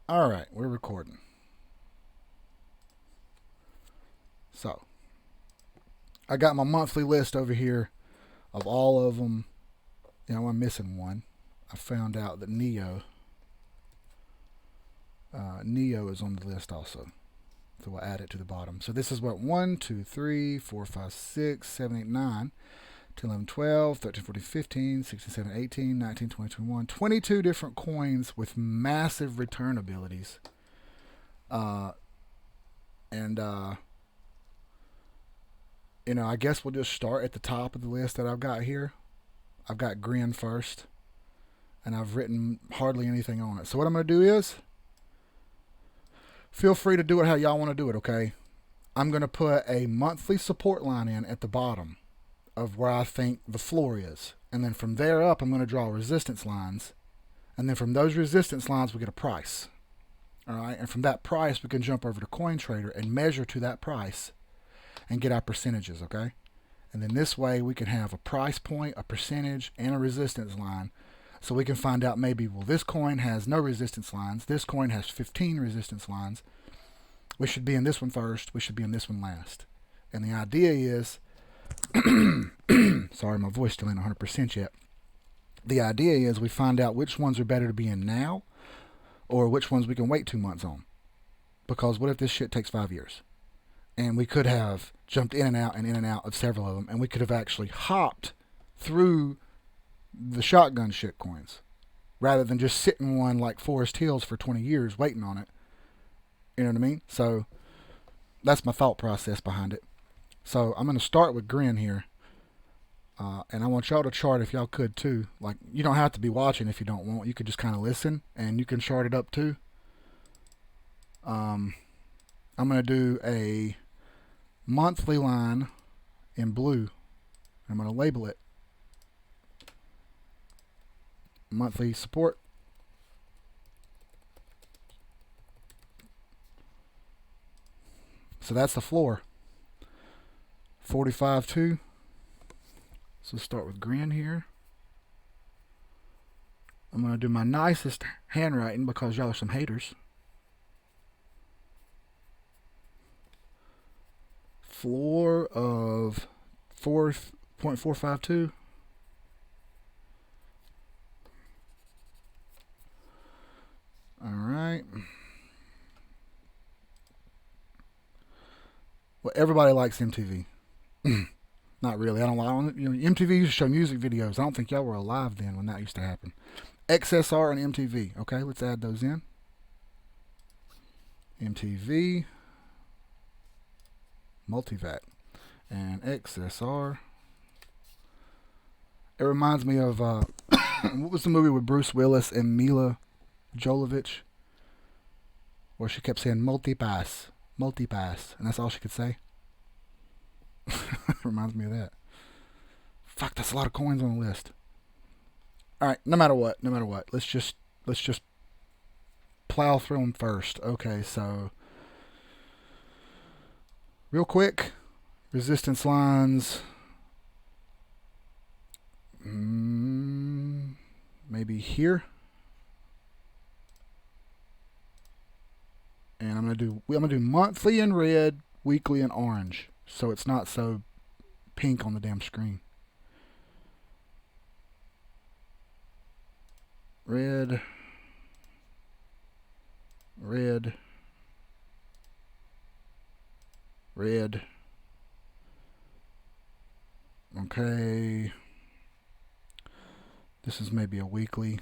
All right, we're recording. So, I got my monthly list over here of all of them. I'm missing one. I found out that Neo is on the list also. So we'll add it to the bottom. So this is what 1, 2, 3, 4, 5, 6, 7, 8, 9, 10, 11, 12, 13, 14, 15, 16, 17, 18, 19, 20, 21. 22 different coins with massive return abilities. And I guess we'll just start at the top of the list that I've got here. I've got Grin first, and I've written hardly anything on it. So what I'm going to do is, feel free to do it how y'all want to do it, okay? I'm going to put a monthly support line in at the bottom of where I think the floor is. And then from there up, I'm going to draw resistance lines. And then from those resistance lines, we get a price. All right, and from that price, we can jump over to CoinTrader and measure to that price and get our percentages, okay? And then this way we can have a price point, a percentage, and a resistance line. So we can find out maybe, well, this coin has no resistance lines. This coin has 15 resistance lines. We should be in this one first. We should be in this one last. And the idea is, sorry, my voice still ain't 100% yet. The idea is we find out which ones are better to be in now or which ones we can wait 2 months on. Because what if this shit takes 5 years? And we could have jumped in and out of several of them, and we could have actually hopped through the shotgun shit coins rather than just sitting one like Forest Hills for 20 years waiting on it. You know what I mean? So that's my thought process behind it. So I'm going to start with Grin here. And I want y'all to chart if y'all could too. Like, you don't have to be watching if you don't want. You could just kind of listen, and you can chart it up too. I'm going to do a monthly line in blue. I'm going to label it monthly support. So that's the floor. 45.2. So start with Grin here. I'm going to do my nicest handwriting because y'all are some haters. Floor of 4.452. All right. Well, everybody likes MTV. Not really. I don't. MTV used to show music videos. I don't think y'all were alive then when that used to happen. XSR and MTV. Okay, let's add those in. MTV, Multivac, and XSR. It reminds me of what was the movie with Bruce Willis and Mila Jovovich, where she kept saying multipass, multipass, and that's all she could say. Reminds me of that. Fuck, that's a lot of coins on the list. All right, no matter what, let's just plow through them first. Okay, so real quick, resistance lines. Maybe here. And I'm gonna do monthly in red, weekly in orange, so it's not so pink on the damn screen. Red, red, red. Okay. This is maybe a weekly.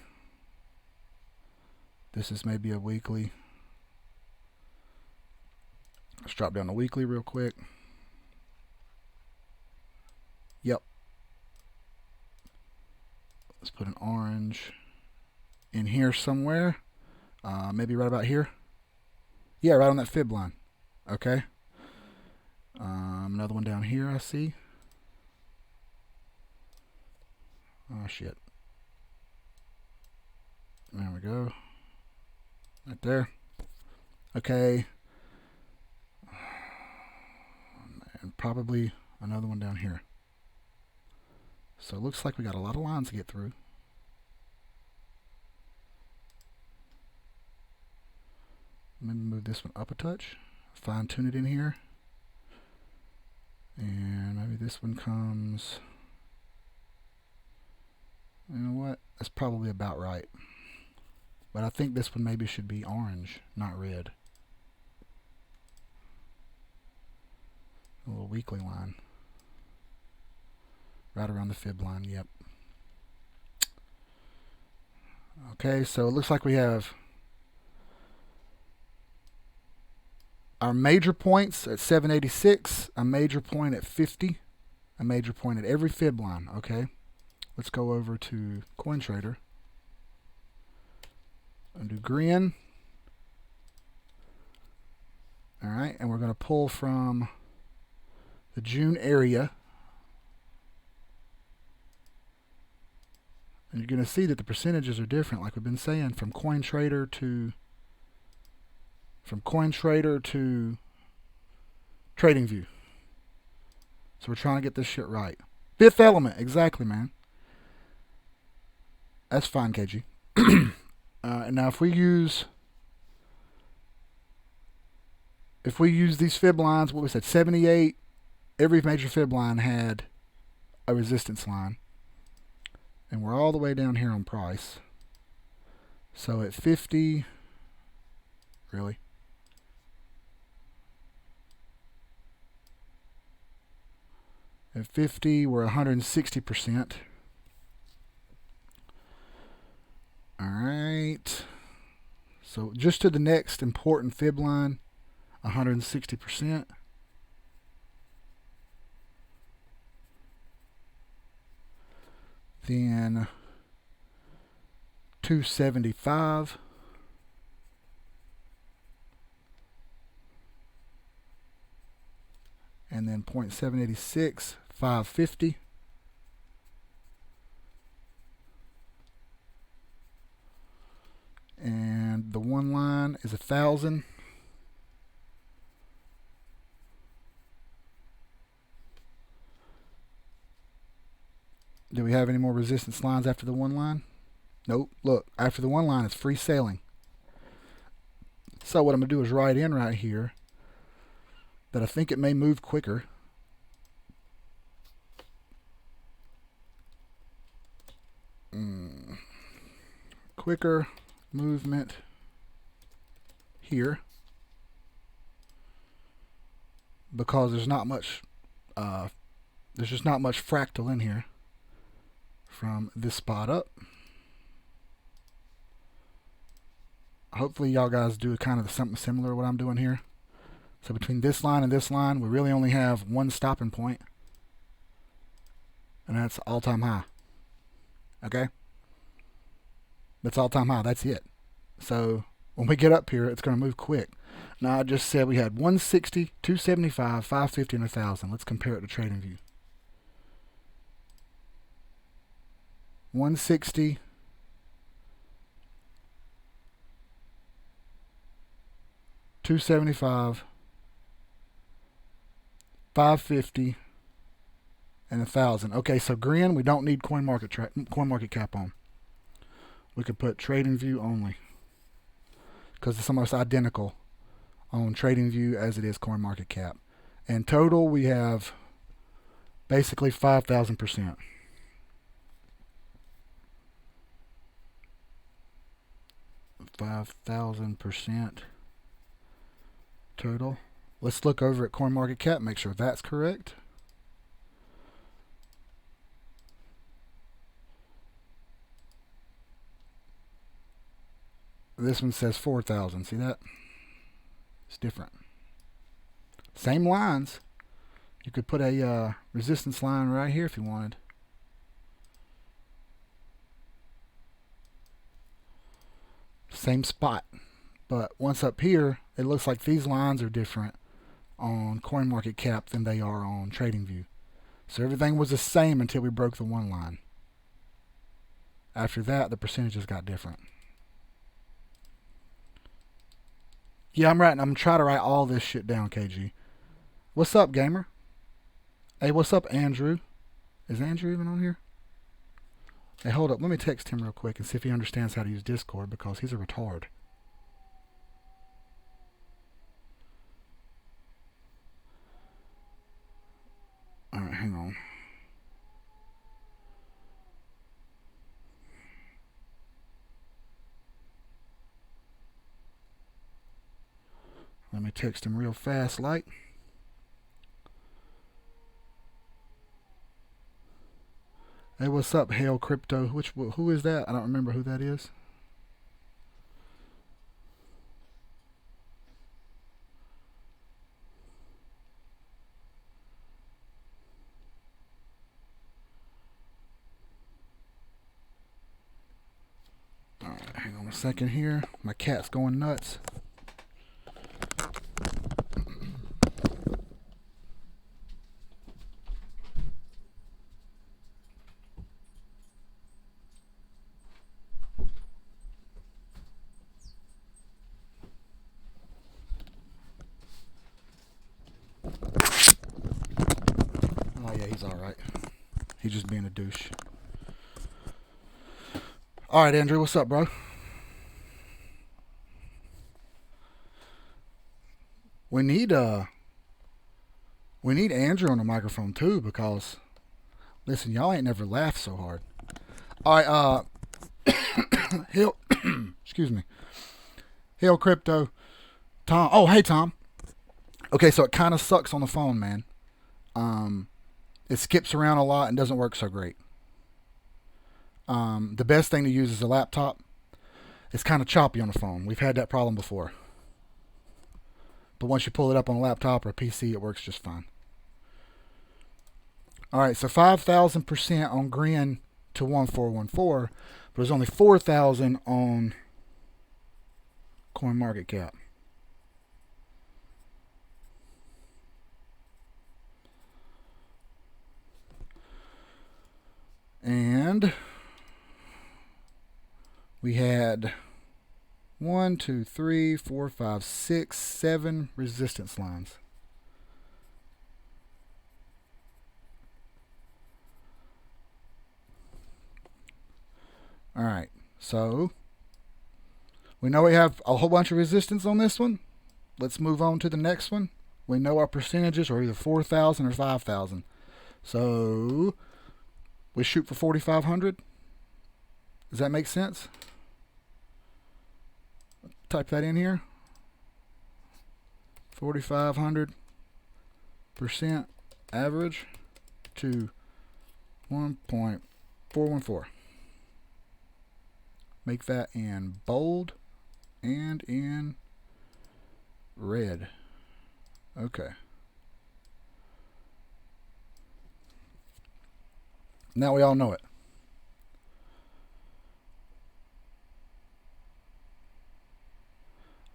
This is maybe a weekly. Let's drop down to weekly real quick. Yep. Let's put an orange in here somewhere. Maybe right about here. Yeah, right on that fib line. Okay. Another one down here I see. Oh, shit. There we go. Right there. Okay. And probably another one down here. So it looks like we got a lot of lines to get through. move this one up a touch, fine tune it in here, and maybe this one comes, you know what, that's probably about right. But I think this one maybe should be orange, not red. A little weekly line. Right around the fib line, yep. Okay, so it looks like we have our major points at 786, a major point at 50, a major point at every fib line. Okay, let's go over to CoinTrader and do grin. All right, and we're going to pull from the June area. And you're going to see that the percentages are different, like we've been saying, from CoinTrader to TradingView. So we're trying to get this shit right. Fifth element, exactly, man. That's fine, KG. And now if we use these fib lines, what we said, 78, every major fib line had a resistance line. And we're all the way down here on price. So at 50, really? At 50, we're 160%. All right. So just to the next important fib line, 160%. Then 275. And then 0.786, 550. And the one line is 1,000. Do we have any more resistance lines after the one line? Nope. Look, after the one line, it's free sailing. So what I'm going to do is write in right here that I think it may move quicker. Quicker movement here because there's not much there's just not much fractal in here from this spot up. Hopefully y'all guys do kind of something similar to what I'm doing here. So between this line and this line, we really only have one stopping point, and that's all-time high. Okay? That's all-time high. That's it. So when we get up here, it's going to move quick. Now, I just said we had 160, 275, 550, and 1,000. Let's compare it to TradingView. 160, 275, 550, and 1,000. Okay, so grin, we don't need CoinMarketCap on. We could put TradingView only because it's almost identical on TradingView as it is CoinMarketCap. And total, we have basically 5,000%. 5,000% total. Let's look over at CoinMarketCap, make sure that's correct. This one says 4,000. See that? It's different. Same lines. You could put a resistance line right here if you wanted. Same spot. But once up here, it looks like these lines are different on CoinMarketCap than they are on TradingView. So everything was the same until we broke the one line. After that, the percentages got different. Yeah, I'm trying to write all this shit down, KG. What's up, gamer? Hey, what's up, Andrew? Is Andrew even on here? Hey, hold up. Let me text him real quick and see if he understands how to use Discord because he's a retard. Let me text him real fast, like. Hey, what's up, Hail Crypto? Who is that? I don't remember who that is. All right, hang on a second here. My cat's going nuts. Oh yeah, he's all right. He's just being a douche. All right, Andrew, what's up, bro? We need Andrew on the microphone too, because listen, y'all ain't never laughed so hard. All right, Hill, excuse me, Hill Crypto, Tom. Oh, hey Tom. Okay, so it kind of sucks on the phone, man. It skips around a lot and doesn't work so great. The best thing to use is a laptop. It's kind of choppy on the phone. We've had that problem before. But once you pull it up on a laptop or a PC, it works just fine. All right, so 5,000% on Grin to 1414, but there's only 4,000 on CoinMarketCap. And we had 1, 2, 3, 4, 5, 6, 7 resistance lines. All right, so we know we have a whole bunch of resistance on this one. Let's move on to the next one. We know our percentages are either 4,000 or 5,000. So we shoot for 4,500. Does that make sense? Type that in here. 4,500% average to 1.414. Make that in bold and in red. Okay. Now we all know it.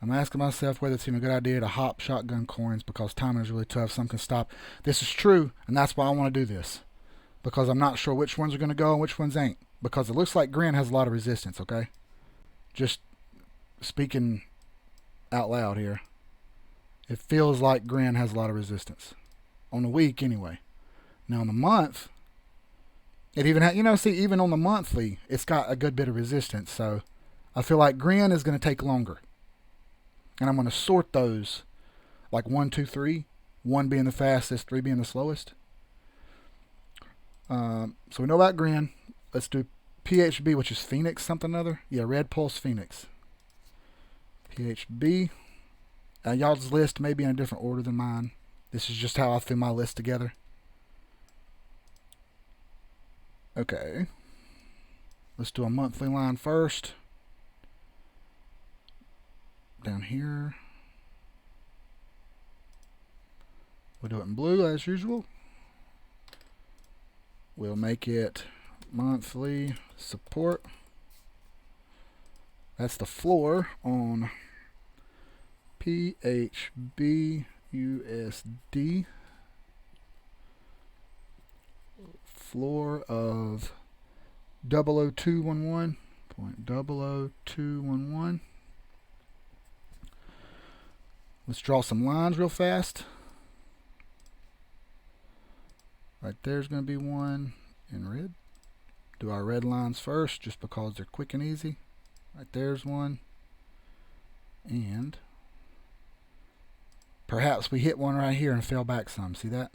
I'm asking myself whether it's even a good idea to hop shotgun coins because timing is really tough. Some can stop. This is true, and that's why I want to do this. Because I'm not sure which ones are going to go and which ones ain't. Because it looks like Grin has a lot of resistance, okay? Just speaking out loud here. It feels like Grin has a lot of resistance. On the week, anyway. Now, on the month, it even had, even on the monthly, it's got a good bit of resistance. So, I feel like Grin is going to take longer. And I'm going to sort those like 1, 2, 3. 1 being the fastest, 3 being the slowest. So we know about Grin. Let's do PHB, which is Phoenix something or other. Yeah, Red Pulse Phoenix. PHB. Y'all's list may be in a different order than mine. This is just how I threw my list together. Okay. Let's do a monthly line first. Down here. We'll do it in blue as usual. We'll make it monthly support. That's the floor on PHB USD. Floor of 00211. 0.00211. Let's draw some lines real fast. Right there's going to be one in red. Do our red lines first just because they're quick and easy. Right there's one. And perhaps we hit one right here and fell back some. See that?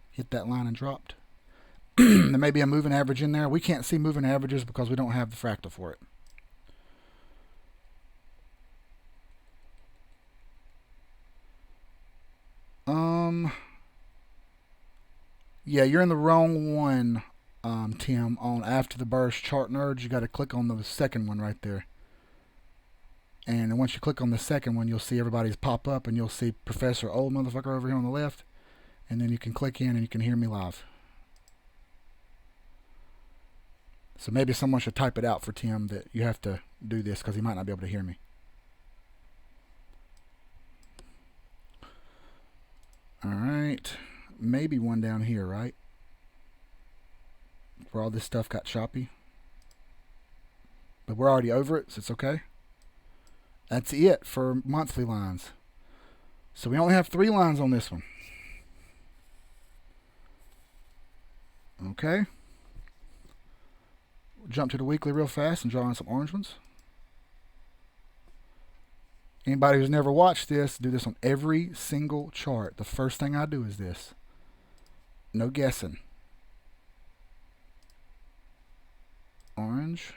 Hit that line and dropped. There may be a moving average in there. We can't see moving averages because we don't have the fractal for it. Yeah, you're in the wrong one, Tim. On After the Burst Chart Nerds, you got to click on the second one right there. And once you click on the second one, you'll see everybody's pop up, and you'll see Professor Old Motherfucker over here on the left. And then you can click in and you can hear me live. So maybe someone should type it out for Tim that you have to do this because he might not be able to hear me. Alright. Maybe one down here, right? Where all this stuff got choppy. But we're already over it, so it's okay. That's it for monthly lines. So we only have 3 lines on this one. Okay. Jump to the weekly real fast and draw in some orange ones. Anybody who's never watched this, do this on every single chart. The first thing I do is this. No guessing. Orange.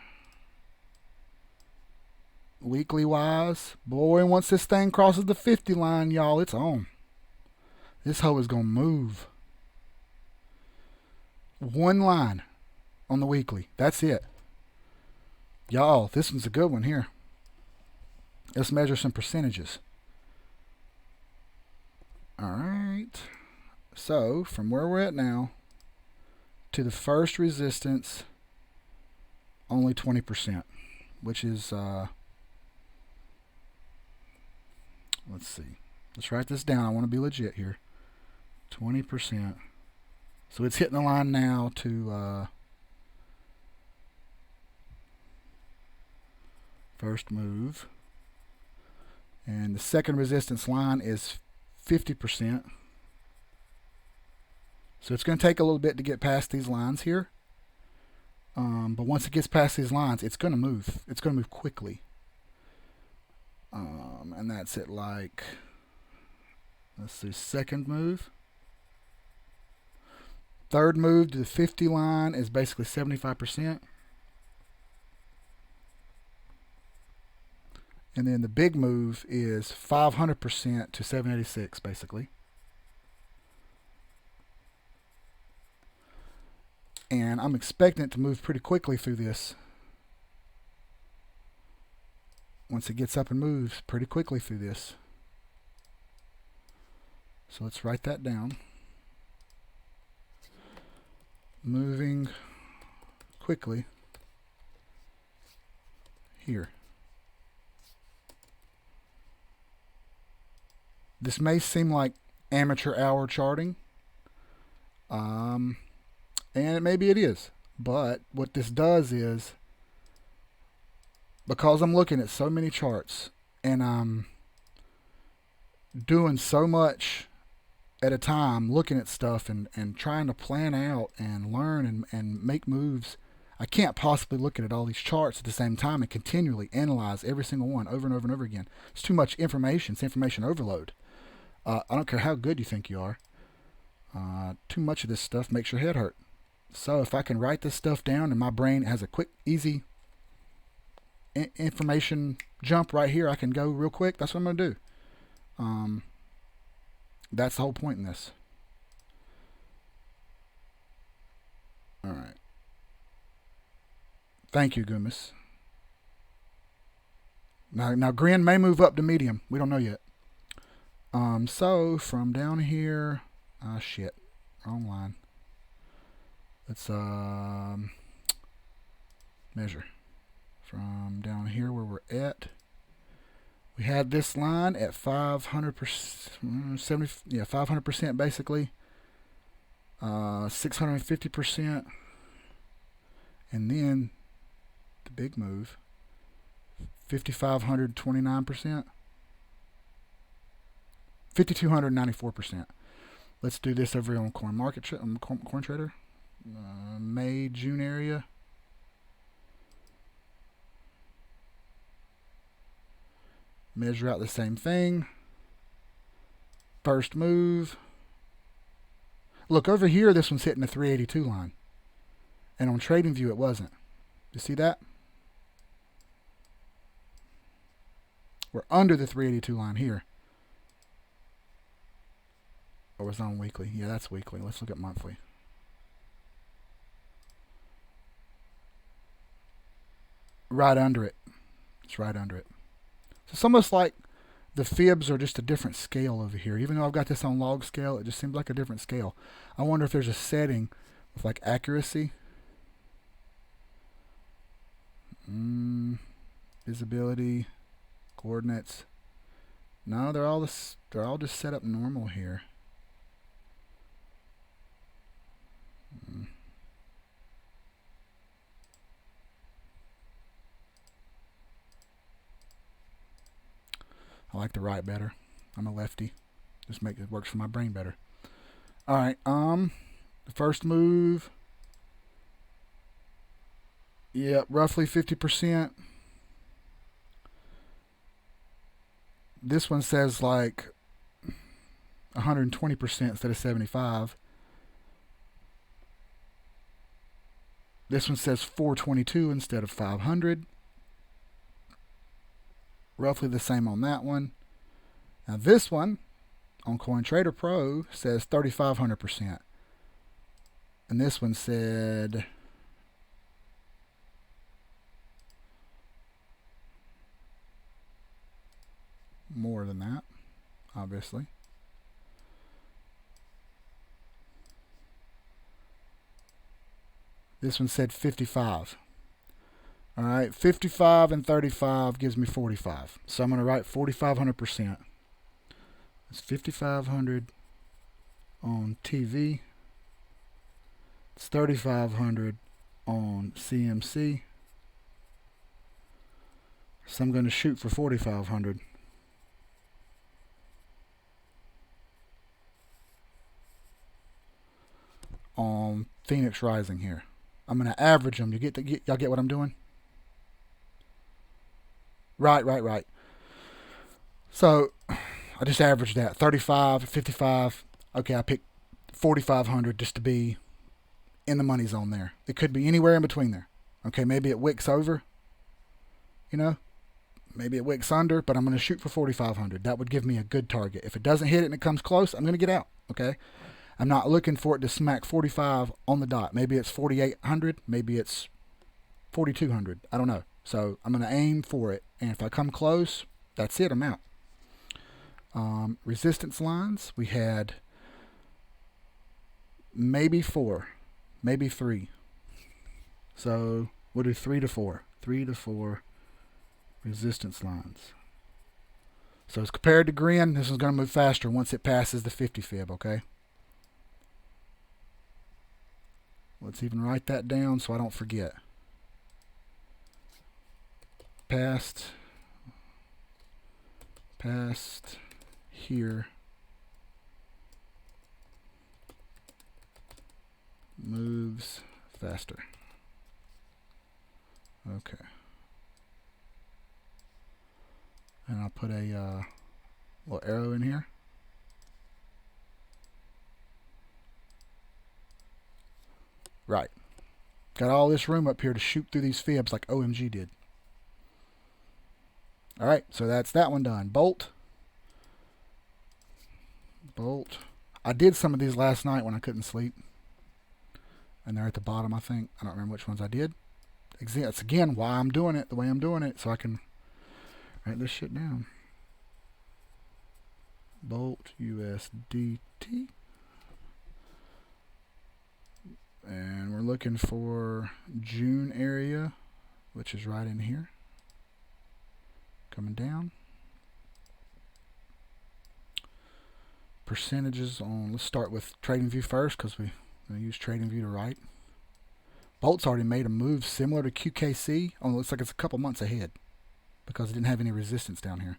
Weekly wise, boy, once this thing crosses the 50 line, y'all, it's on. This hoe is going to move. 1 line on the weekly. That's it. Y'all, this one's a good one here. Let's measure some percentages. Alright. So, from where we're at now to the first resistance, only 20%, which is, let's see. Let's write this down. I want to be legit here. 20%. So it's hitting the line now to first move. And the second resistance line is 50%. So it's going to take a little bit to get past these lines here. But once it gets past these lines, it's going to move. It's going to move quickly. And that's it, like, let's see, second move. Third move to the 50 line is basically 75%. And then the big move is 500% to 786, basically. And I'm expecting it to move pretty quickly through this. Once it gets up and moves pretty quickly through this. So let's write that down. Moving quickly here. This may seem like amateur hour charting, and maybe it is, but what this does is, because I'm looking at so many charts and I'm doing so much at a time, looking at stuff and trying to plan out and learn and make moves, I can't possibly look at all these charts at the same time and continually analyze every single one over and over and over again. It's too much information. It's information overload. I don't care how good you think you are. Too much of this stuff makes your head hurt. So if I can write this stuff down and my brain has a quick, easy information jump right here, I can go real quick. That's what I'm going to do. That's the whole point in this. All right. Thank you, Goomis. Now Grin may move up to medium. We don't know yet. So from down here, shit, wrong line. Let's measure from down here where we're at. We had this line at 500%, 500% basically, 650%, and then the big move, 5,529%, 5,294%. Let's do this over on Coin Trader, May, June area. Measure out the same thing. First move. Look, over here, this one's hitting the 382 line. And on TradingView, it wasn't. You see that? We're under the 382 line here. Or was it on weekly? Yeah, that's weekly. Let's look at monthly. right under it. It's right under it. So it's almost like the fibs are just a different scale over here. Even though I've got this on log scale, it just seems like a different scale. I wonder if there's a setting with like accuracy. Visibility, coordinates. No, they're all just set up normal here. I like the right better. I'm a lefty. Just make it works for my brain better. All right. The first move. Yep, roughly 50%. This one says like 120% instead of 75. This one says 422 instead of 500. Roughly the same on that one. Now this one on CoinTrader Pro says 3,500%. And this one said more than that, obviously. This one said 55. All right, 55 and 35 gives me 45. So I'm going to write 4,500%. It's 5,500 on TV. It's 3,500 on CMC. So I'm going to shoot for 4,500. On Phoenix Rising here. I'm going to average them. Y'all get what I'm doing? Right. So I just averaged that. 35, 55. Okay, I picked 4,500 just to be in the money zone there. It could be anywhere in between there. Okay, maybe it wicks over. Maybe it wicks under, but I'm going to shoot for 4,500. That would give me a good target. If it doesn't hit it and it comes close, I'm going to get out. Okay? I'm not looking for it to smack 45 on the dot. Maybe it's 4,800. Maybe it's 4,200. I don't know. So I'm going to aim for it. And if I come close, that's it. I'm out. Resistance lines. We had maybe 4. Maybe 3. So we'll do 3 to 4. 3 to 4 resistance lines. So as compared to Grin, this is going to move faster once it passes the 50 fib, okay? Let's even write that down so I don't forget. Past here, moves faster. Okay. And I'll put a little arrow in here. Right. Got all this room up here to shoot through these fibs like OMG did. Alright, so that's that one done. Bolt. I did some of these last night when I couldn't sleep. And they're at the bottom, I think. I don't remember which ones I did. That's again why I'm doing it the way I'm doing it, so I can write this shit down. Bolt USDT. And we're looking for June area, which is right in here. Coming down. Percentages on, let's start with TradingView first because we're going to use TradingView to write. Bolt's already made a move similar to QKC. Oh, it looks like it's a couple months ahead because it didn't have any resistance down here.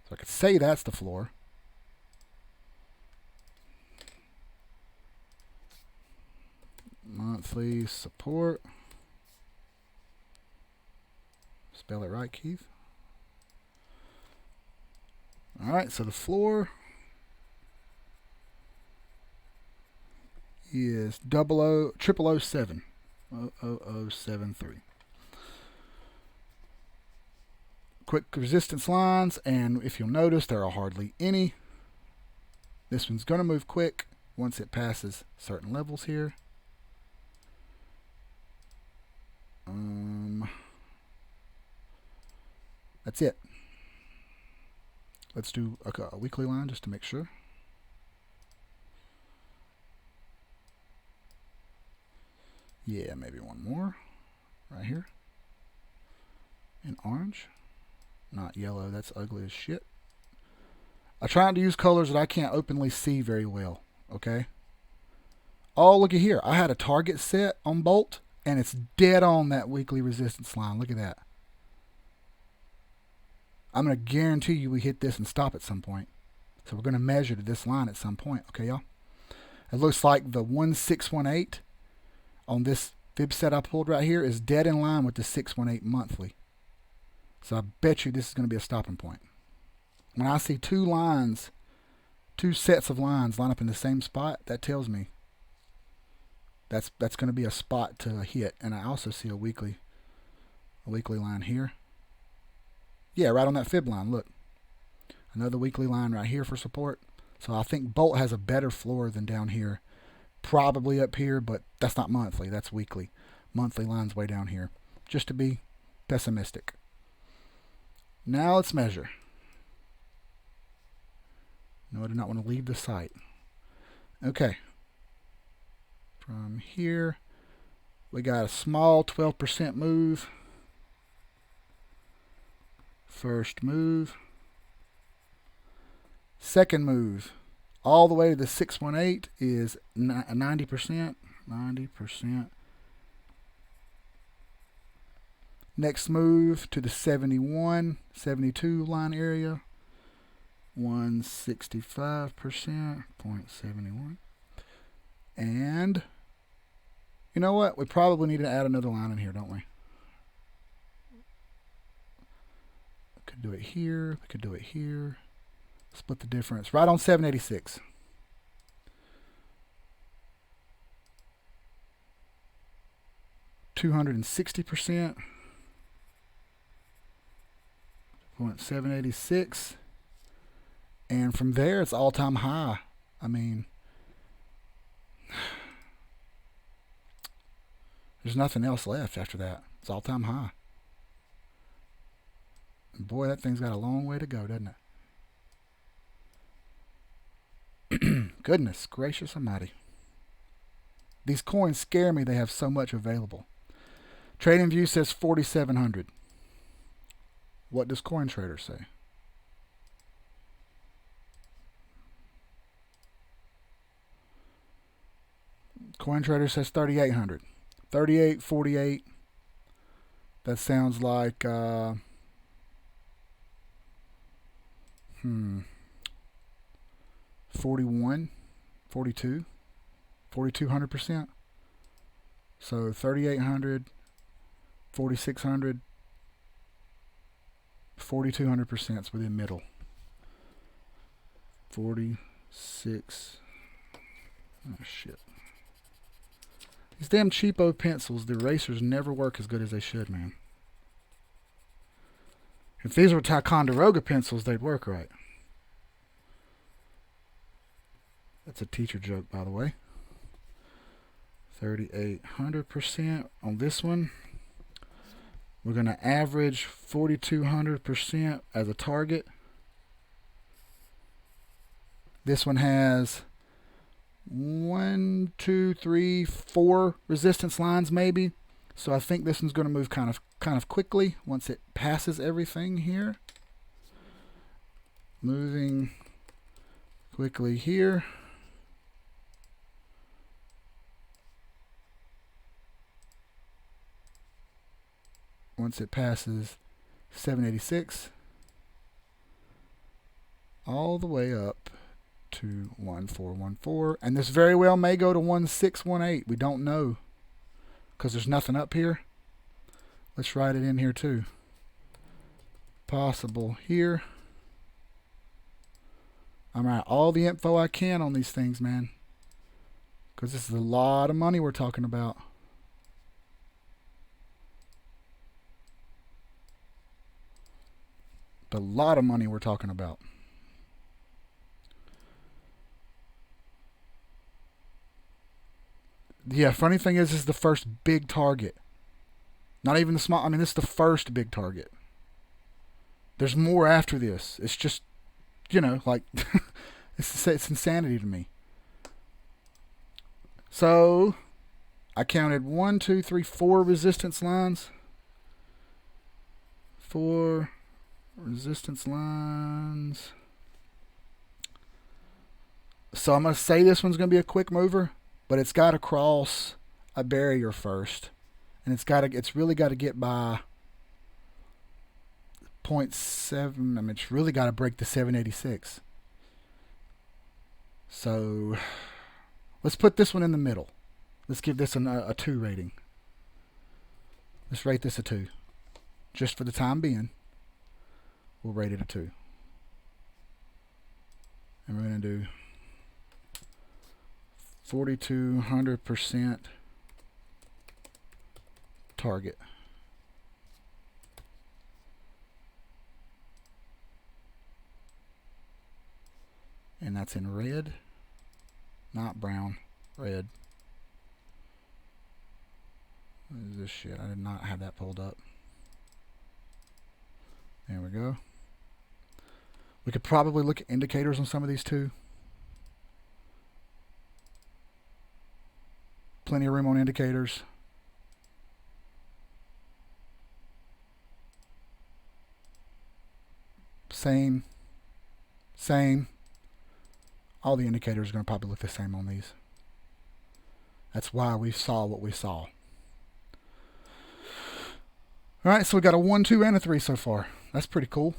So I could say that's the floor. Monthly support. Spell it right, Keith. Alright, so the floor is 0007. 00073. Quick resistance lines, and if you'll notice, there are hardly any. This one's going to move quick. once it passes certain levels here. That's it. Let's do a weekly line just to make sure. Yeah, maybe one more right here in orange, not yellow. That's ugly as shit. I try not to use colors that I can't openly see very well. Okay. Oh, look at here. I had a target set on Bolt, and it's dead on that weekly resistance line. Look at that. I'm going to guarantee you we hit this and stop at some point. So we're going to measure to this line at some point. Okay, y'all? It looks like the 1618 on this fib set I pulled right here is dead in line with the 618 monthly. So I bet you this is going to be a stopping point. When I see two sets of lines line up in the same spot, that tells me that's going to be a spot to hit. And I also see a weekly line here. Yeah, right on that fib line. Look, another weekly line right here for support. So I think Bolt has a better floor than down here. Probably up here, but that's not monthly. That's weekly. Monthly line's way down here. Just to be pessimistic. Now let's measure. No, I do not want to leave the site. Okay. From here, we got a small 12% move. First move. Second move. All the way to the 618 is 90%. 90%. Next move to the 71, 72 line area. 165%, 0.71. And you know what? We probably need to add another line in here, don't we? We could do it here. We could do it here. Split the difference. Right on 786. %260%. 0.786. And from there, it's all-time high. I mean, there's nothing else left after that. It's all-time high. And boy, that thing's got a long way to go, doesn't it? Goodness gracious almighty. These coins scare me. They have so much available. TradingView says 4,700. What does CoinTrader say? CoinTrader says 3,800. 38, 48. That sounds like 41, 42, 4,200%. So 3,800, 4,600, 4,200% is within middle. 46. Oh shit. These damn cheapo pencils, the erasers never work as good as they should, man. If these were Ticonderoga pencils, they'd work right. That's a teacher joke, by the way. 3,800% on this one. We're going to average 4,200% as a target. This one has 1, 2, 3, 4 resistance lines maybe. So I think this one's going to move kind of quickly once it passes everything here. Moving quickly here. Once it passes 786, all the way up to 1414, and this very well may go to 1618. We don't know because there's nothing up here. Let's write it in here too. Possible here. I'm writing all the info I can on these things, man, because this is a lot of money we're talking about. A lot of money we're talking about. Yeah, funny thing is, this is the first big target. Not even the small. I mean, this is the first big target. There's more after this. It's just, like, it's insanity to me. So, I counted 1, 2, 3, 4 resistance lines. 4 resistance lines. So I'm going to say this one's going to be a quick mover, but it's got to cross a barrier first. And it's really got to get by 0.7. I mean, it's really got to break the 786. So let's put this one in the middle. Let's give this a 2 rating. Let's rate this a 2. Just for the time being, we'll rate it a 2. And we're going to do 4,200% target. And that's in red, not brown, red. What is this shit? I did not have that pulled up. There we go. We could probably look at indicators on some of these too. Plenty of room on indicators. Same. All the indicators are going to probably look the same on these. That's why we saw what we saw. Alright, so we got a 1, 2, and a 3 so far. That's pretty cool.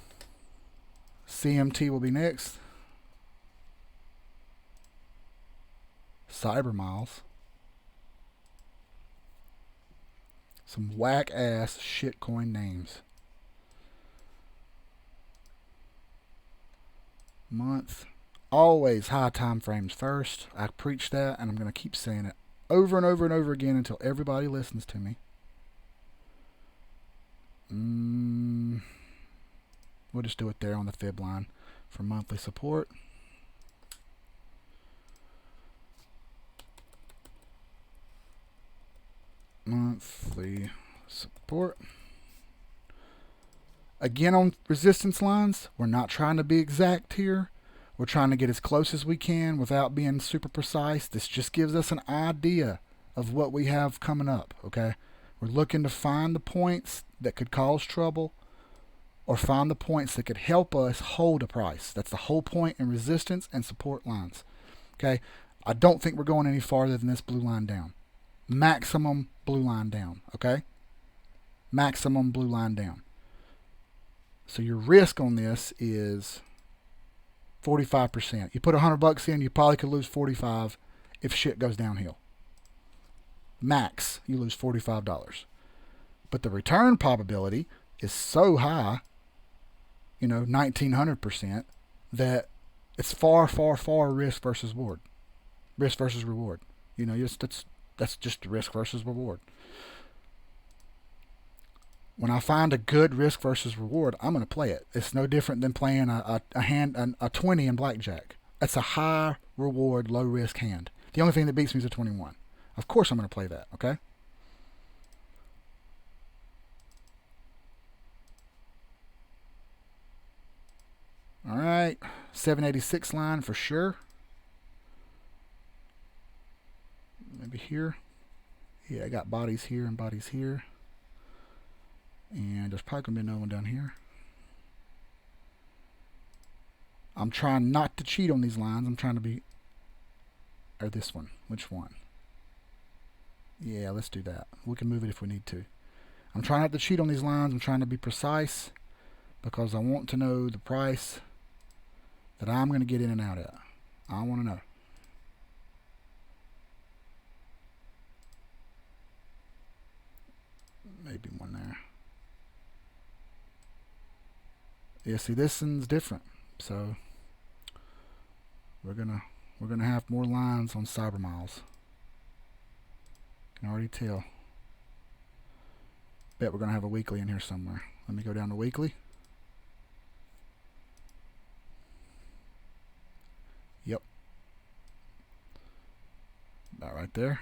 CMT will be next. Cyber miles. Some whack ass shitcoin names. Month. Always high time frames first. I preach that, and I'm going to keep saying it over and over and over again until everybody listens to me. We'll just do it there on the fib line for monthly support. Monthly support. Again, on resistance lines, we're not trying to be exact here. We're trying to get as close as we can without being super precise. This just gives us an idea of what we have coming up, okay? We're looking to find the points that could cause trouble or find the points that could help us hold a price. That's the whole point in resistance and support lines, okay? I don't think we're going any farther than this blue line down. Maximum blue line down, okay? Maximum blue line down. So your risk on this is 45%. You put $100 in, you probably could lose 45 if shit goes downhill. Max, you lose $45. But the return probability is so high, 1900%, that it's far, far, far risk versus reward. Risk versus reward. That's just risk versus reward. When I find a good risk versus reward, I'm going to play it. It's no different than playing a 20 in blackjack. That's a high reward, low risk hand. The only thing that beats me is a 21. Of course I'm going to play that, okay? All right, 786 line for sure. Maybe here. Yeah, I got bodies here and bodies here. And there's probably going to be another one down here. I'm trying not to cheat on these lines. I'm trying to be... Or this one. Which one? Yeah, let's do that. We can move it if we need to. I'm trying not to cheat on these lines. I'm trying to be precise because I want to know the price that I'm going to get in and out at. I want to know. Maybe one there. Yeah, see, this one's different. So we're gonna have more lines on cyber miles. Can already tell. Bet we're gonna have a weekly in here somewhere. Let me go down to weekly. Yep. About right there.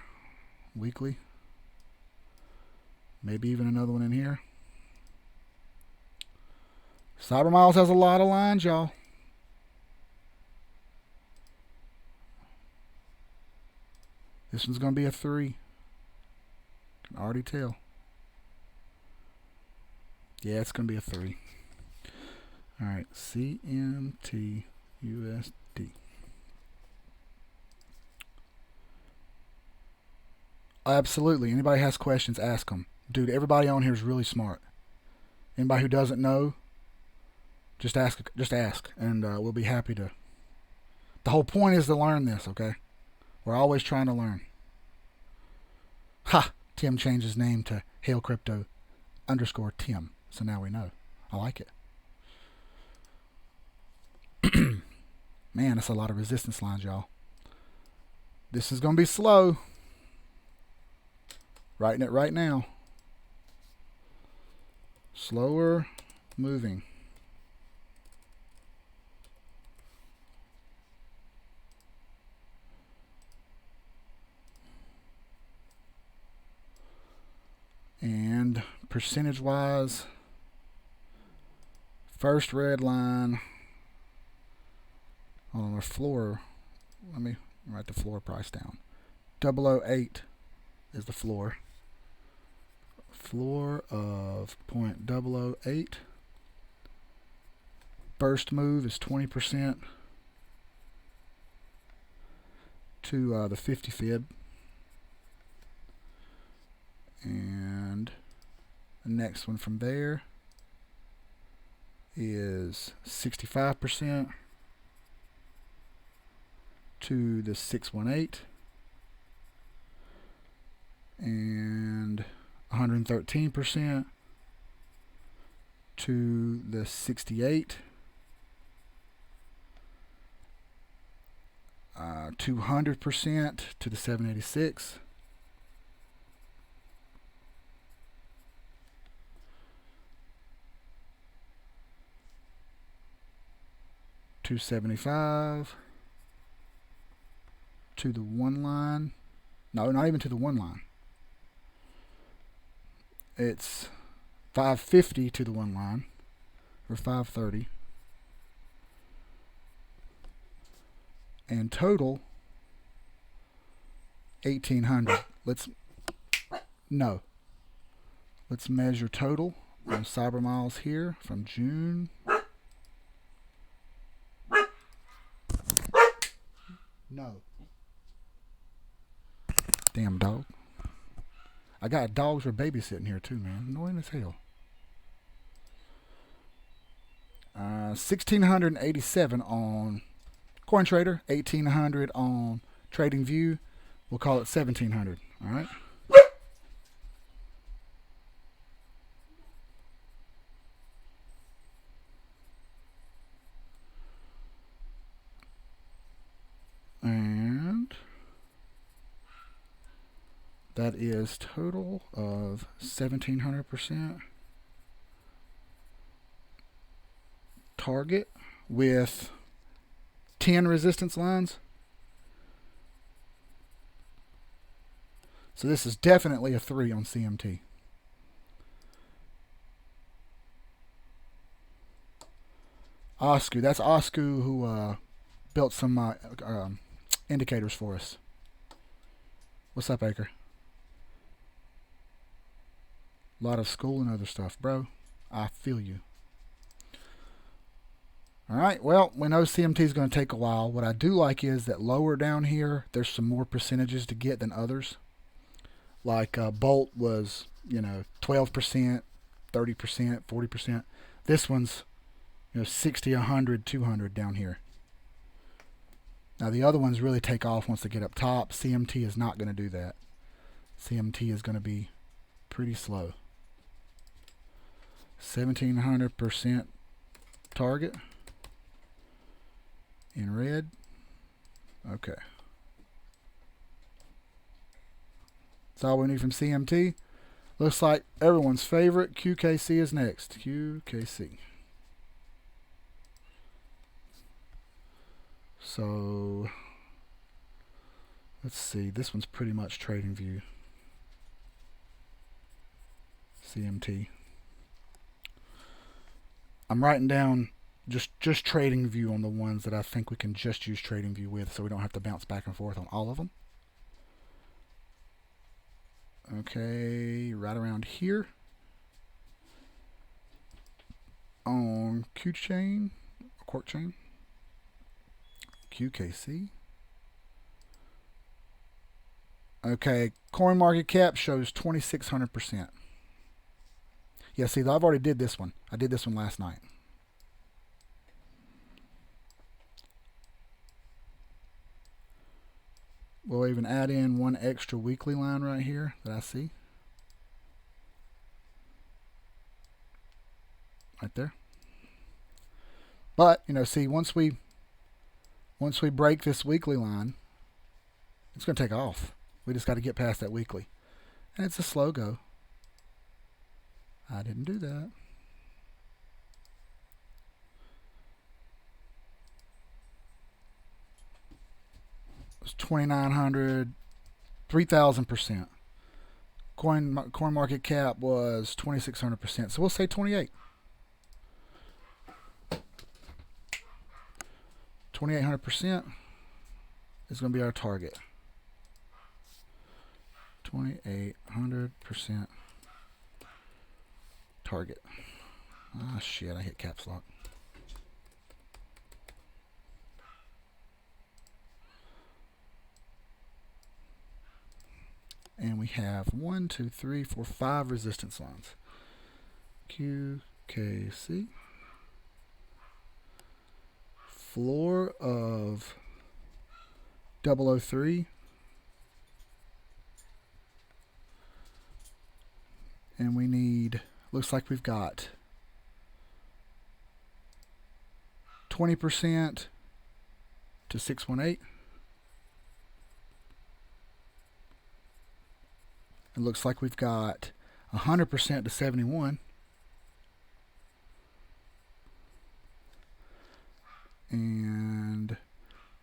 weekly. Maybe even another one in here. Cyber Miles has a lot of lines, y'all. This one's going to be a 3. Can already tell. Yeah, it's going to be a 3. All right, CMT USD. Absolutely. Anybody has questions, ask them. Dude, everybody on here is really smart. Anybody who doesn't know, just ask, and we'll be happy to. The whole point is to learn this, okay? We're always trying to learn. Ha! Tim changed his name to Hail Crypto _Tim. So now we know. I like it. Man, that's a lot of resistance lines, y'all. This is going to be slow. Writing it right now. Slower moving. And percentage wise, first red line on our floor. Let me write the floor price down. 008 is the floor. Floor of 0.008. First move is 20% to the 50 fib. And the next one from there is 65% to the 618 and 113% to the 68, 200% to the 786, $275 to the one line. No, not even to the one line. It's $550 to the one line, or $530, and total $1,800. Let's measure total on Cyber Miles here from June. No. Damn dog. I got dogs for babysitting here too, man. Annoying as hell. 1,687 on CoinTrader, 1,800 on TradingView. We'll call it 1,700. All right. And that is total of 1,700%. Target with 10 resistance lines. So this is definitely a 3 on CMT. Oscu, that's Oscu who built some indicators for us. What's up, Aker? A lot of school and other stuff, bro. I feel you. Alright, well, we know CMT is going to take a while. What I do like is that lower down here, there's some more percentages to get than others. Like Bolt was, 12%, 30%, 40%. This one's, 60, 100, 200 down here. Now the other ones really take off once they get up top. CMT is not going to do that. CMT is going to be pretty slow. 1,700% target in red. Okay. That's all we need from CMT. Looks like everyone's favorite QKC is next. QKC. So let's see. This one's pretty much TradingView. CMT. I'm writing down just trading view on the ones that I think we can just use trading view with, so we don't have to bounce back and forth on all of them. Okay, right around here on Q chain, Quark chain, QKC. Okay, coin market cap shows 2,600%. Yeah, see, I've already did this one. I did this one last night. We'll even add in one extra weekly line right here that I see. Right there. But, you know, see, once we break this weekly line, it's going to take off. We just got to get past that weekly. And it's a slow go. I didn't do that. It's 2,900, 3,000%. Coin market cap was 2,600%. So we'll say 28. 2,800% is going to be our target. 2,800% target. Ah, shit, I hit caps lock. And we have 1, 2, 3, 4, 5 resistance lines. QKC. Floor of 003. And we need, looks like we've got 20% to 618. It looks like we've got 100% to 71. And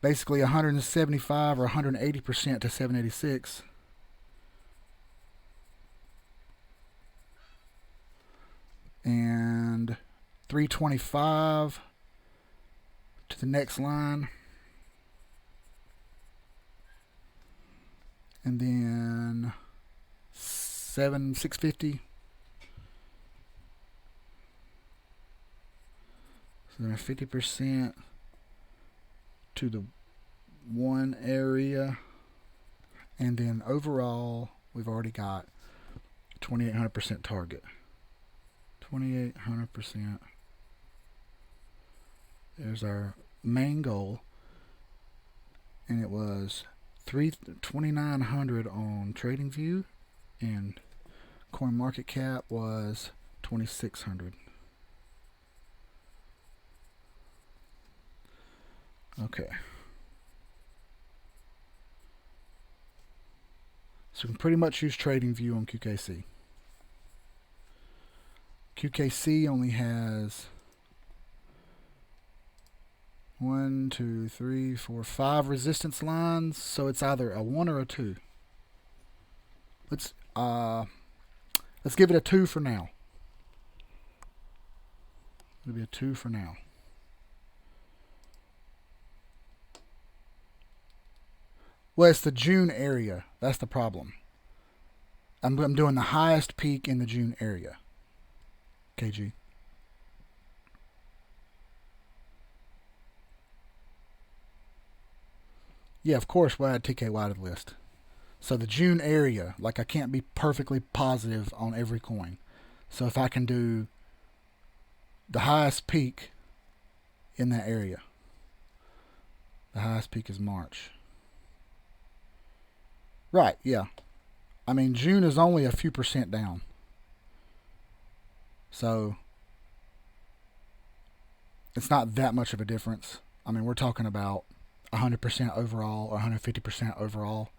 basically 175 or 180% to 786. And 325 to the next line. And then 650. So then 50% to the one area. And then overall, we've already got 2,800% target. 2,800%. There's our main goal. And it was 2,900 on TradingView, and coin market cap was 2,600. Okay. So we can pretty much use TradingView on QKC. QKC only has 1, 2, 3, 4, 5 resistance lines, so it's either a 1 or a 2. Let's give it a 2 for now. It'll be a 2 for now. Well, it's the June area. That's the problem. I'm doing the highest peak in the June area. KG. Yeah, of course we'll add TKY to the list. So the June area, like I can't be perfectly positive on every coin. So if I can do the highest peak in that area. The highest peak is March. Right, yeah. I mean, June is only a few percent down. So it's not that much of a difference. I mean, we're talking about 100% overall or 150% overall.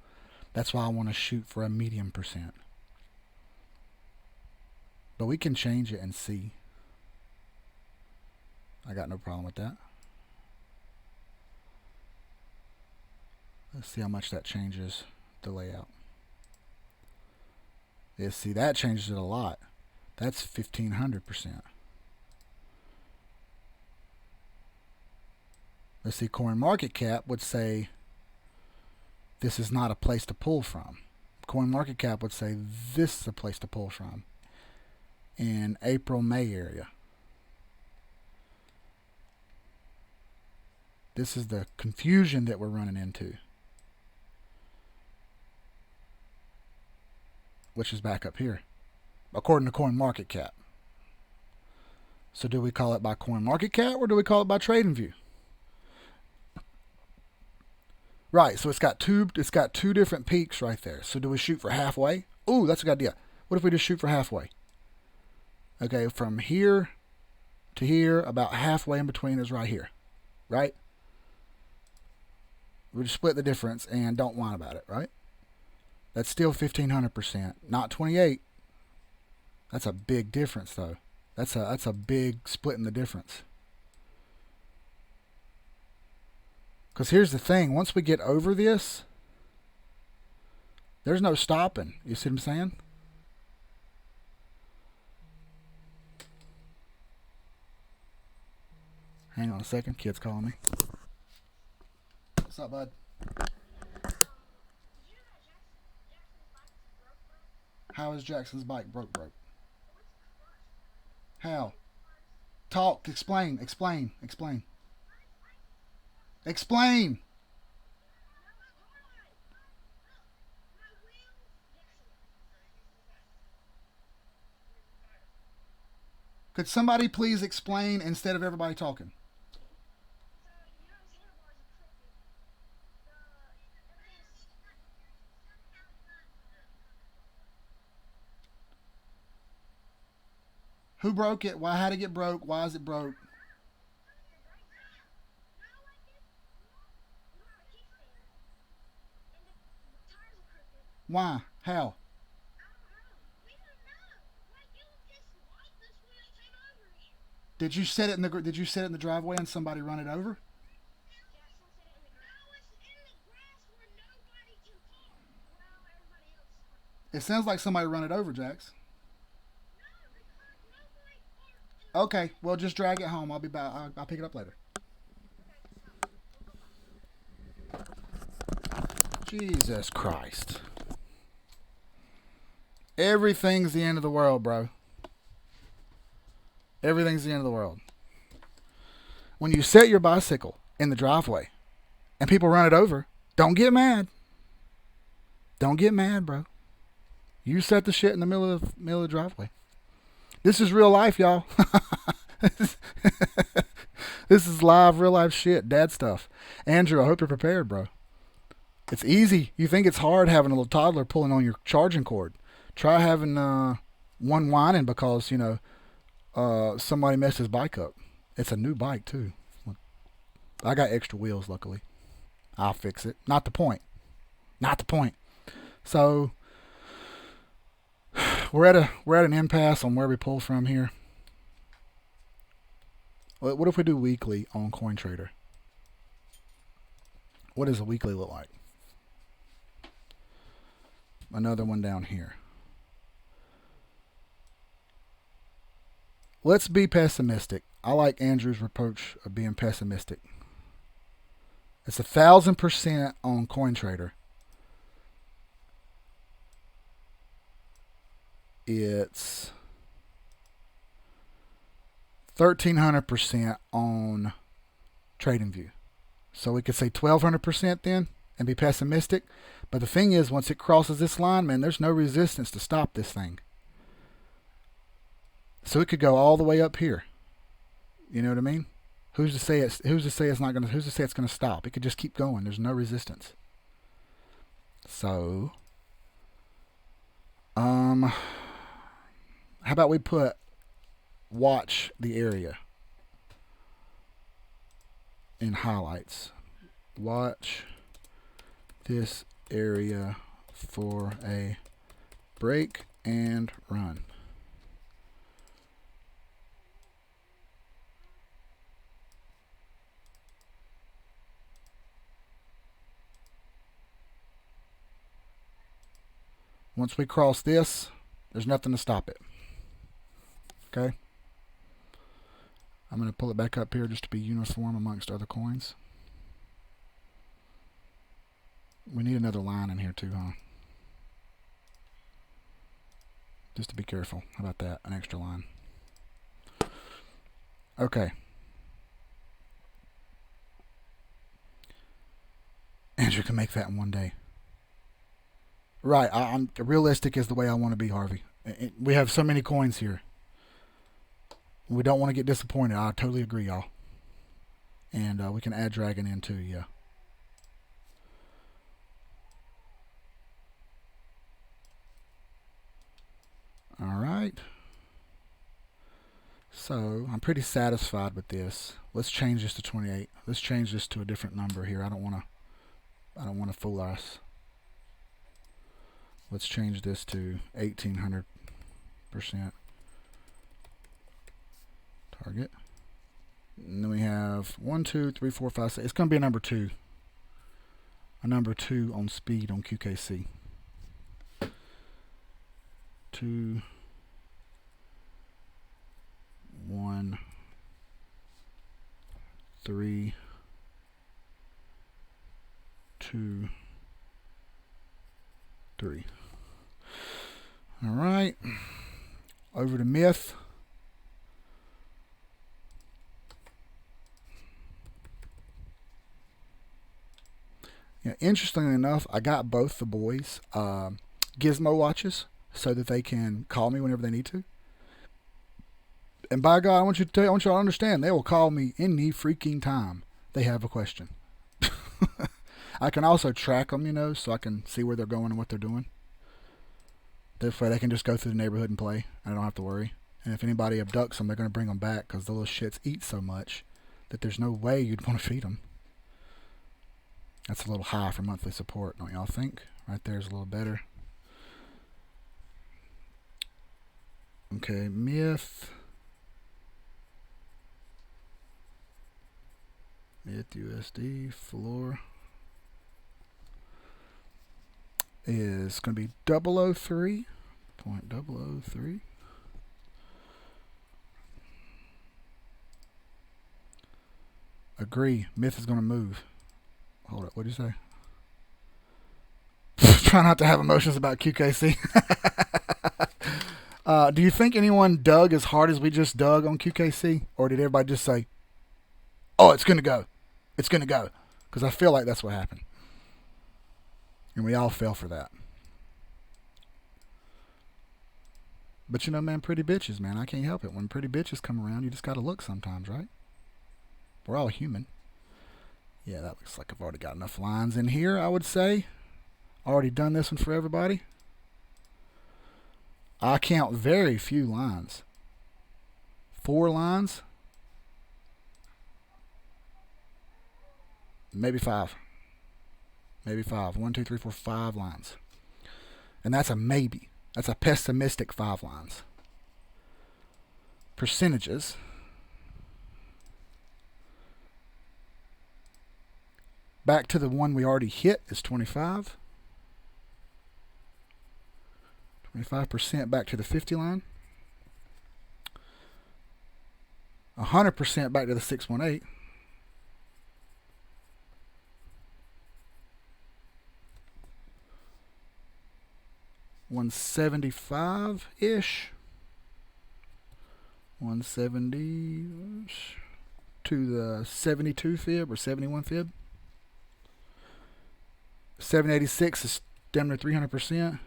That's why I want to shoot for a medium percent. But we can change it and see. I got no problem with that. Let's see how much that changes the layout. Yeah, see, that changes it a lot. That's 1,500%. Let's see, CoinMarketCap would say this is not a place to pull from. CoinMarketCap would say this is a place to pull from in April, May area. This is the confusion that we're running into, which is back up here, according to CoinMarketCap. So do we call it by CoinMarketCap or do we call it by TradingView? Right, so it's got two different peaks right there. So do we shoot for halfway? Ooh, that's a good idea. What if we just shoot for halfway? Okay, from here to here, about halfway in between is right here. Right? We just split the difference and don't whine about it, right? That's still 1,500%, not 28. That's a big difference though. That's a big split in the difference. Because here's the thing, once we get over this, there's no stopping. You see what I'm saying? Hang on a second, kid's calling me. What's up, bud? How is Jackson's bike broke? How? Talk, explain. Could somebody please explain instead of everybody talking? Who broke it? Why? How did it get broke? Why is it broke? Why? How? Did you set it in the driveway and somebody run it over? It sounds like somebody run it over, Jax. Okay, well just drag it home. I'll be back. I'll pick it up later. Jesus Christ. Everything's the end of the world, bro. Everything's the end of the world. When you set your bicycle in the driveway and people run it over, don't get mad. Don't get mad, bro. You set the shit in the middle of the driveway. This is real life, y'all. This is live, real life shit, dad stuff. Andrew, I hope you're prepared, bro. It's easy. You think it's hard having a little toddler pulling on your charging cord. Try having one whining because, somebody messed his bike up. It's a new bike, too. I got extra wheels, luckily. I'll fix it. Not the point. So, we're at an impasse on where we pull from here. What if we do weekly on CoinTrader? What does a weekly look like? Another one down here. Let's be pessimistic. I like Andrew's approach of being pessimistic. It's 1,000% on CoinTrader. It's 1,300% on TradingView. So we could say 1,200% then and be pessimistic. But the thing is, once it crosses this line, man, there's no resistance to stop this thing. So it could go all the way up here. You know what I mean? Who's to say it's gonna stop? It could just keep going. There's no resistance. So how about we put watch the area in highlights. Watch this area for a break and run. Once we cross this, there's nothing to stop it. Okay. I'm going to pull it back up here just to be uniform amongst other coins. We need another line in here too, huh? Just to be careful. How about that? An extra line. Okay. Andrew can make that in one day. Right. I'm realistic is the way I want to be, Harvey. We have so many coins here. We don't want to get disappointed. I totally agree, y'all. And we can add dragon in too, yeah. All right. So I'm pretty satisfied with this. Let's change this to 28. Let's change this to a different number here. I don't want to fool us. Let's change this to 1800%. Target. And then we have 1, 2, 3, 4, 5, 6. It's going to be a number 2. A number 2 on speed on QKC. 2, 1, 3, 2, 3. All right. Over to myth. Yeah, interestingly enough, I got both the boys Gizmo watches so that they can call me whenever they need to. And by God, I want you to understand, they will call me any freaking time they have a question. I can also track them, you know, so I can see where they're going and what they're doing. This way they can just go through the neighborhood and play. I don't have to worry. And if anybody abducts them, they're going to bring them back because the little shits eat so much that there's no way you'd want to feed them. That's a little high for monthly support, don't y'all think? Right there's a little better. Okay, myth. Myth USD floor is going to be 003.003. Agree. Myth is going to move. Hold up. What did you say? Try not to have emotions about QKC. Do you think anyone dug as hard as we just dug on QKC? Or did everybody just say, oh, it's going to go. It's going to go. Because I feel like that's what happened. And we all fell for that. But you know, man, pretty bitches, man. I can't help it. When pretty bitches come around, you just got to look sometimes, right? We're all human. Yeah, that looks like I've already got enough lines in here, I would say. Already done this one for everybody. I count very few lines. 4 lines. Maybe 5. Maybe 5. 1, 2, 3, 4, 5 lines. And that's a maybe. That's a pessimistic 5 lines. Percentages. Back to the one we already hit is 25. 25% back to the 50 line. 100% back to the 618. 175-ish. 170-ish to the 72 fib or 71 fib. 786 is damn near 300%.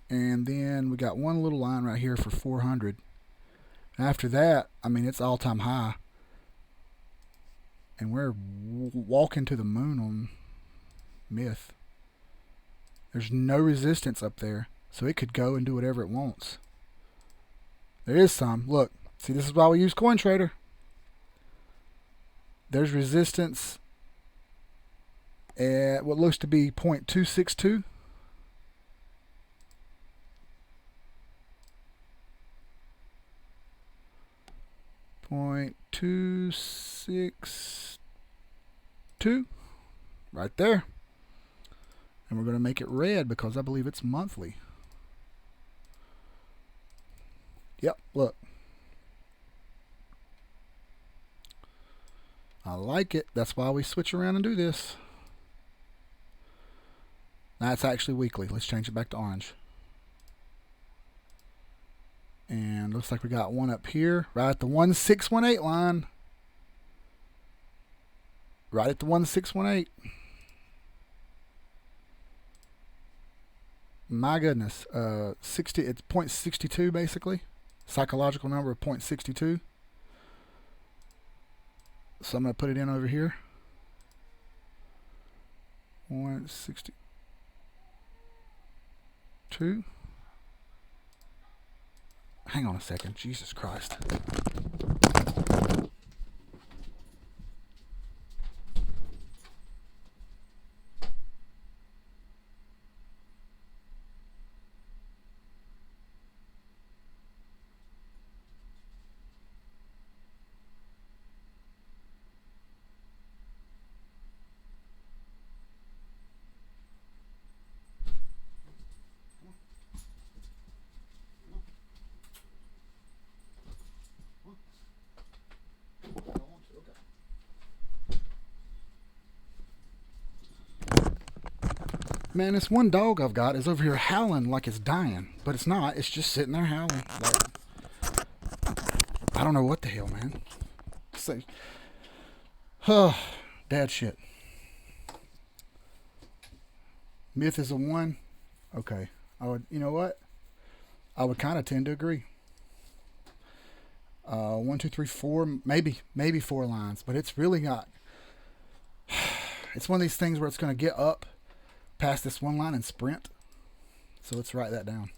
And then we got one little line right here for 400. After that, I mean, it's all-time high. And we're walking to the moon on myth. There's no resistance up there, so it could go and do whatever it wants. There is some. Look, see, this is why we use CoinTrader. There's resistance at what looks to be 0.262. .262 right there. And we're going to make it red because I believe it's monthly. Yep, look. I like it. That's why we switch around and do this. That's actually weekly. Let's change it back to orange. And looks like we got one up here, right at the 1618 line. Right at the 1618. My goodness. 60. It's 0.62 basically. Psychological number of 0.62. So I'm going to put it in over here. 162. Hang on a second. Jesus Christ. Man, this one dog I've got is over here howling like it's dying, but it's not. It's just sitting there howling. Like, I don't know what the hell, man. So, dad shit. Myth is a 1. Okay. You know what? I would kind of tend to agree. 1, 2, 3, 4, maybe 4 lines, but it's really not. It's one of these things where it's going to get up past this one line and sprint. So let's write that down.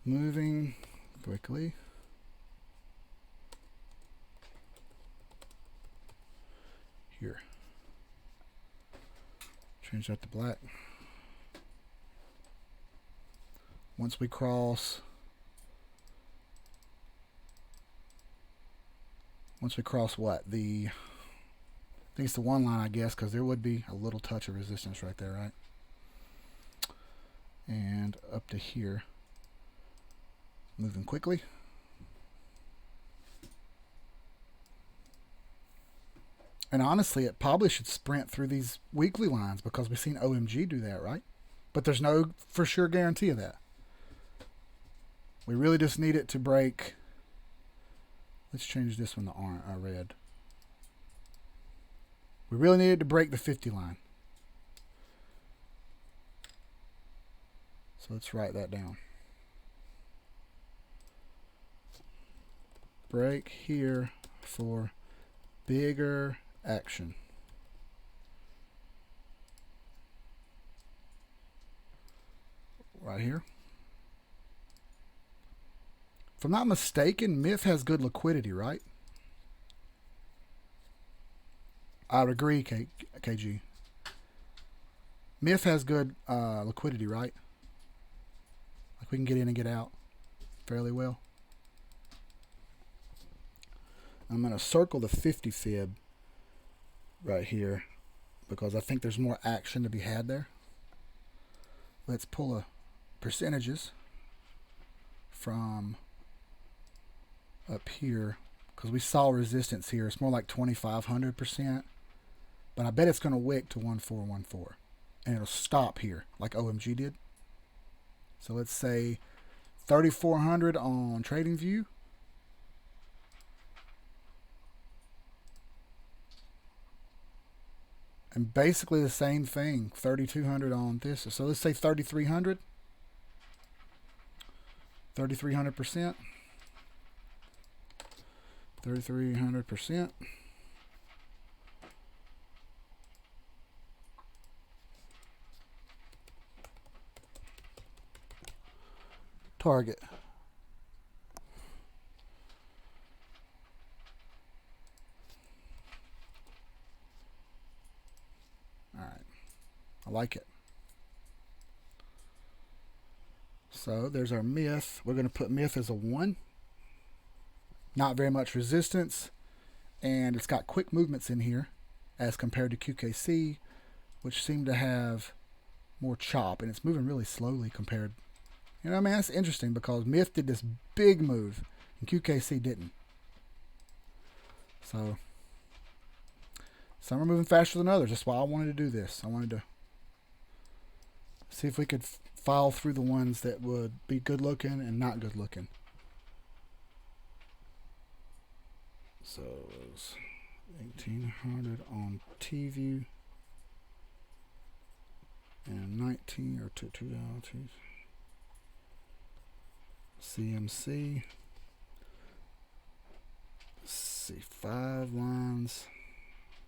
Moving quickly. Here. Change that to black. Once we cross what? I think it's the 1 line, I guess, because there would be a little touch of resistance right there, right? And up to here. Moving quickly. And honestly, it probably should sprint through these weekly lines because we've seen OMG do that, right? But there's no for sure guarantee of that. We really just need it to break. Let's change this one to red. We really need it to break the 50 line. So let's write that down. Break here for bigger action. Right here. If I'm not mistaken, Myth has good liquidity, right? I would agree, KG. Myth has good liquidity, right? Like we can get in and get out fairly well. I'm going to circle the 50 fib right here because I think there's more action to be had there. Let's pull a percentages from up here because we saw resistance here. It's more like 2,500%, but I bet it's going to wick to 1414 and it'll stop here like OMG did. So let's say 3,400 on TradingView. And basically the same thing, 3,200 on this. So let's say 3,300. 3,300%. 3,300%. Target. All right. I like it. So there's our Myth. We're going to put Myth as a 1. Not very much resistance. And it's got quick movements in here as compared to QKC, which seem to have more chop. And it's moving really slowly compared You know what I mean? That's interesting because Myth did this big move and QKC didn't. So some are moving faster than others. That's why I wanted to do this. I wanted to see if we could file through the ones that would be good looking and not good looking. So it's 1800 on T-View and 19 or 2 CMC. Let's see, 5 lines.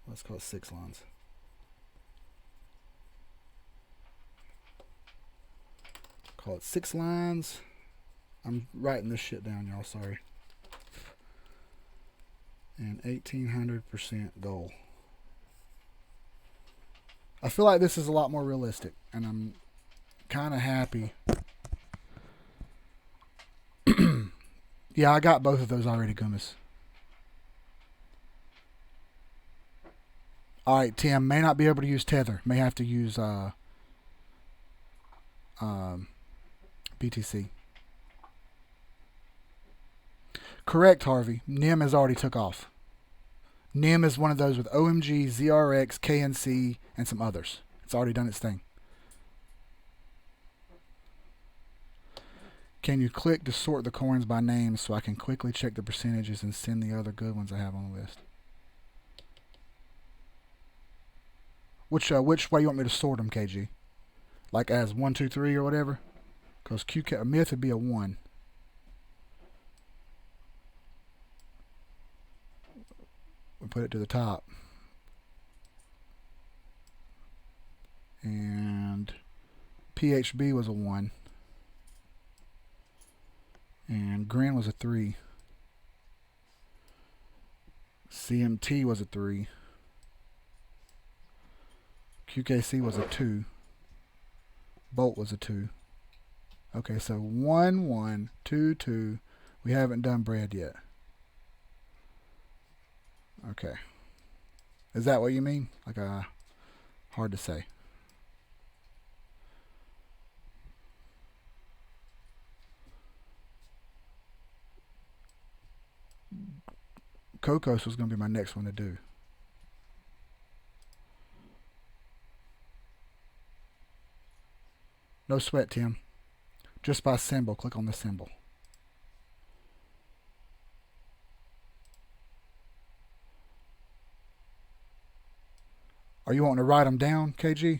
Let's call it 6 lines. Call it 6 lines. I'm writing this shit down, y'all. Sorry. And 1800% goal. I feel like this is a lot more realistic, and I'm kind of happy. Yeah, I got both of those already, Gumas. Alright, Tim, may not be able to use Tether. May have to use BTC. Correct, Harvey. NIM has already took off. NIM is one of those with OMG, ZRX, KNC, and some others. It's already done its thing. Can you click to sort the coins by name so I can quickly check the percentages and send the other good ones I have on the list? Which way you want me to sort them, KG? Like as 1, 2, 3 or whatever? Because a Myth would be a 1. We put it to the top. And PHB was a 1. And Grin was a 3. CMT was a 3. QKC was a 2. Bolt was a 2. Okay, so 1, 1, 2, 2. We haven't done bread yet. Okay. Is that what you mean? Like, hard to say. Cocos was going to be my next one to do. No sweat, Tim. Just by symbol. Click on the symbol. Are you wanting to write them down, KG?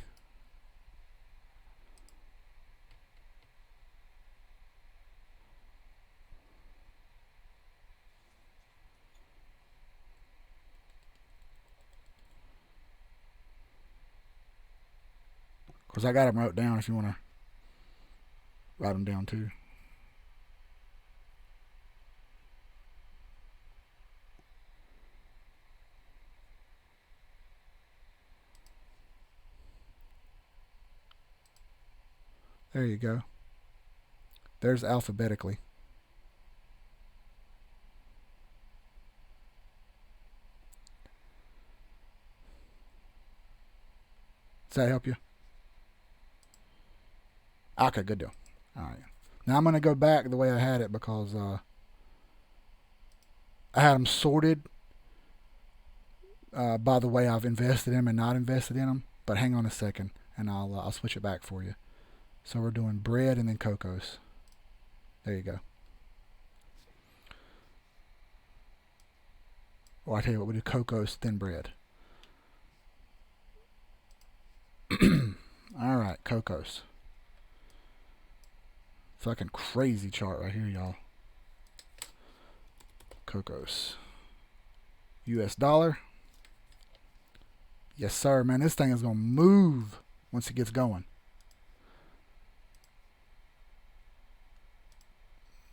Because I got them wrote down if you want to write them down too. There you go. There's alphabetically. Does that help you? Okay, good deal. All right. Now I'm going to go back the way I had it because I had them sorted by the way I've invested in them and not invested in them. But hang on a second, and I'll switch it back for you. So we're doing bread and then Cocos. There you go. Or I tell you what, we do Cocos, then bread. All right, Cocos. Fucking crazy chart right here, y'all. Cocos. US dollar. Yes, sir, man. This thing is going to move once it gets going.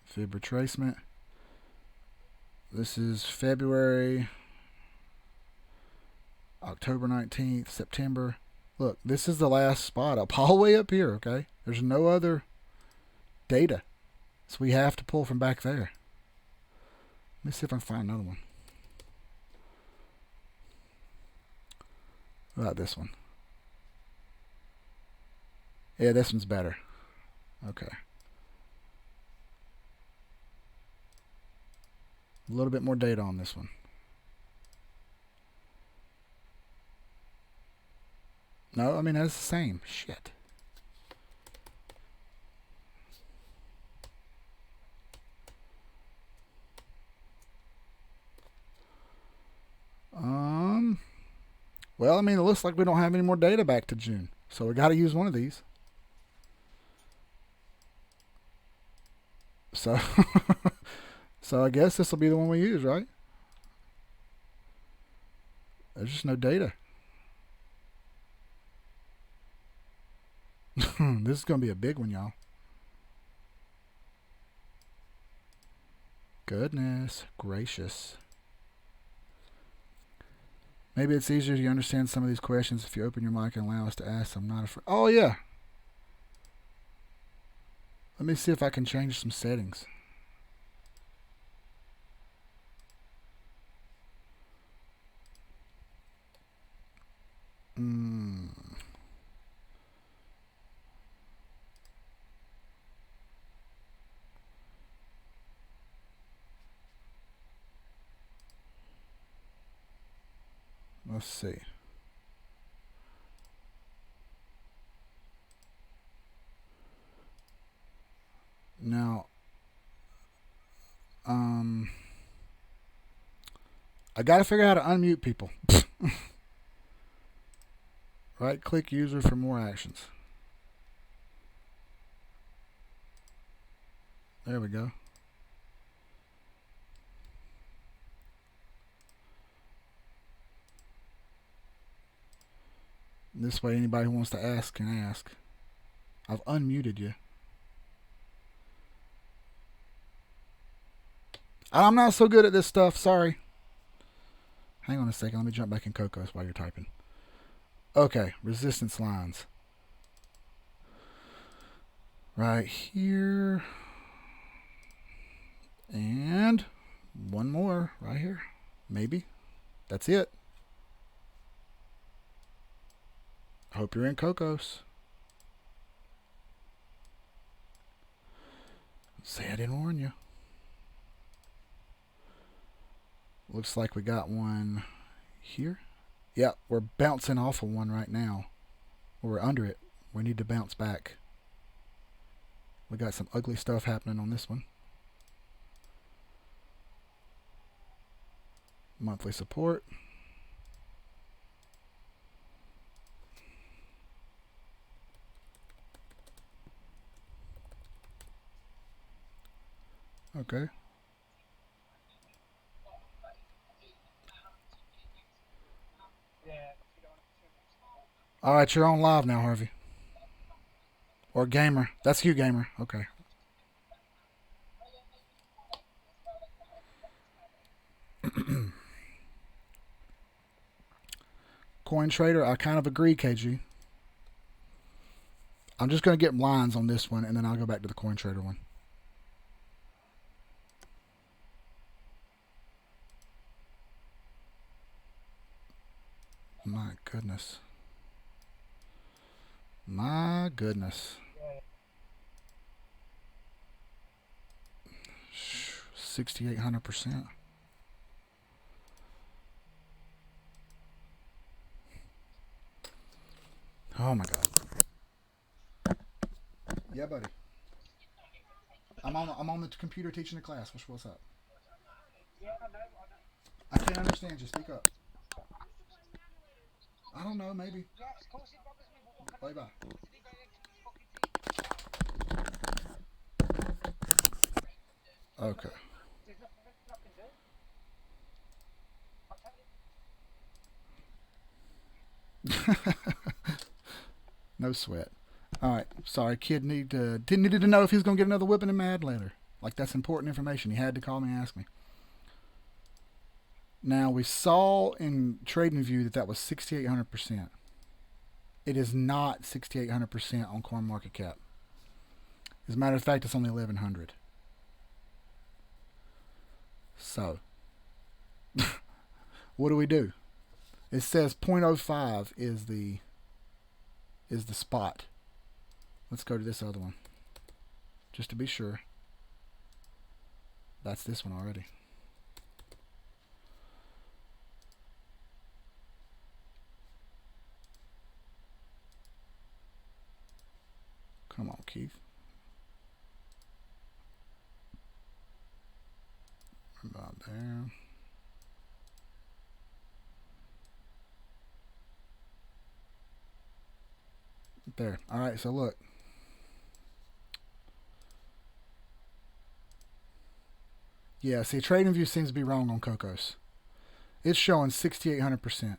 Fib retracement. This is February, October 19th, September. Look, this is the last spot up, all the way up here, okay? There's no other data. So we have to pull from back there. Let me see if I can find another one. What about this one? Yeah, this one's better. Okay. A little bit more data on this one. No, I mean, that's the same. Shit. Well, I mean, it looks like we don't have any more data back to June. So we got to use one of these. So, so I guess this will be the one we use, right? There's just no data. This is going to be a big one, y'all. Goodness gracious. Maybe it's easier to understand some of these questions if you open your mic and allow us to ask them. Not afraid. Oh, yeah. Let me see if I can change some settings. Let's see. Now, I got to figure out how to unmute people. Right click user for more actions. There we go. This way anybody who wants to ask can ask. I've unmuted you. I'm not so good at this stuff, sorry. Hang on a second, let me jump back in Cocos while you're typing. Okay, resistance lines. Right here. And one more right here. Maybe. That's it. Hope you're in Cocos. Say I didn't warn you. Looks like we got one here. Yeah, we're bouncing off of one right now. We're under it. We need to bounce back. We got some ugly stuff happening on this one. Monthly support. Okay. All right, you're on live now, Harvey. Or Gamer. That's you, Gamer. Okay. Coin Trader, I kind of agree, KG. I'm just going to get lines on this one, and then I'll go back to the Coin Trader one. My goodness. My goodness. 6,800%. Oh my God. Yeah, buddy. I'm on the computer teaching a class. What's up? I can't understand you. Speak up. I don't know. Maybe. Bye bye. Okay. No sweat. All right. Sorry, kid needed to know if he was gonna get another whipping and mad later. Like that's important information. He had to call me and ask me. Now we saw in TradingView that was 6,800%. It is not 6,800% on CoinMarketCap. As a matter of fact, it's only 1,100. So, what do? It says 0.05 is the spot. Let's go to this other one, just to be sure. That's this one already. Come on, Keith. About there. There. All right, so look. Yeah, see, TradingView seems to be wrong on Cocos. It's showing 6,800%.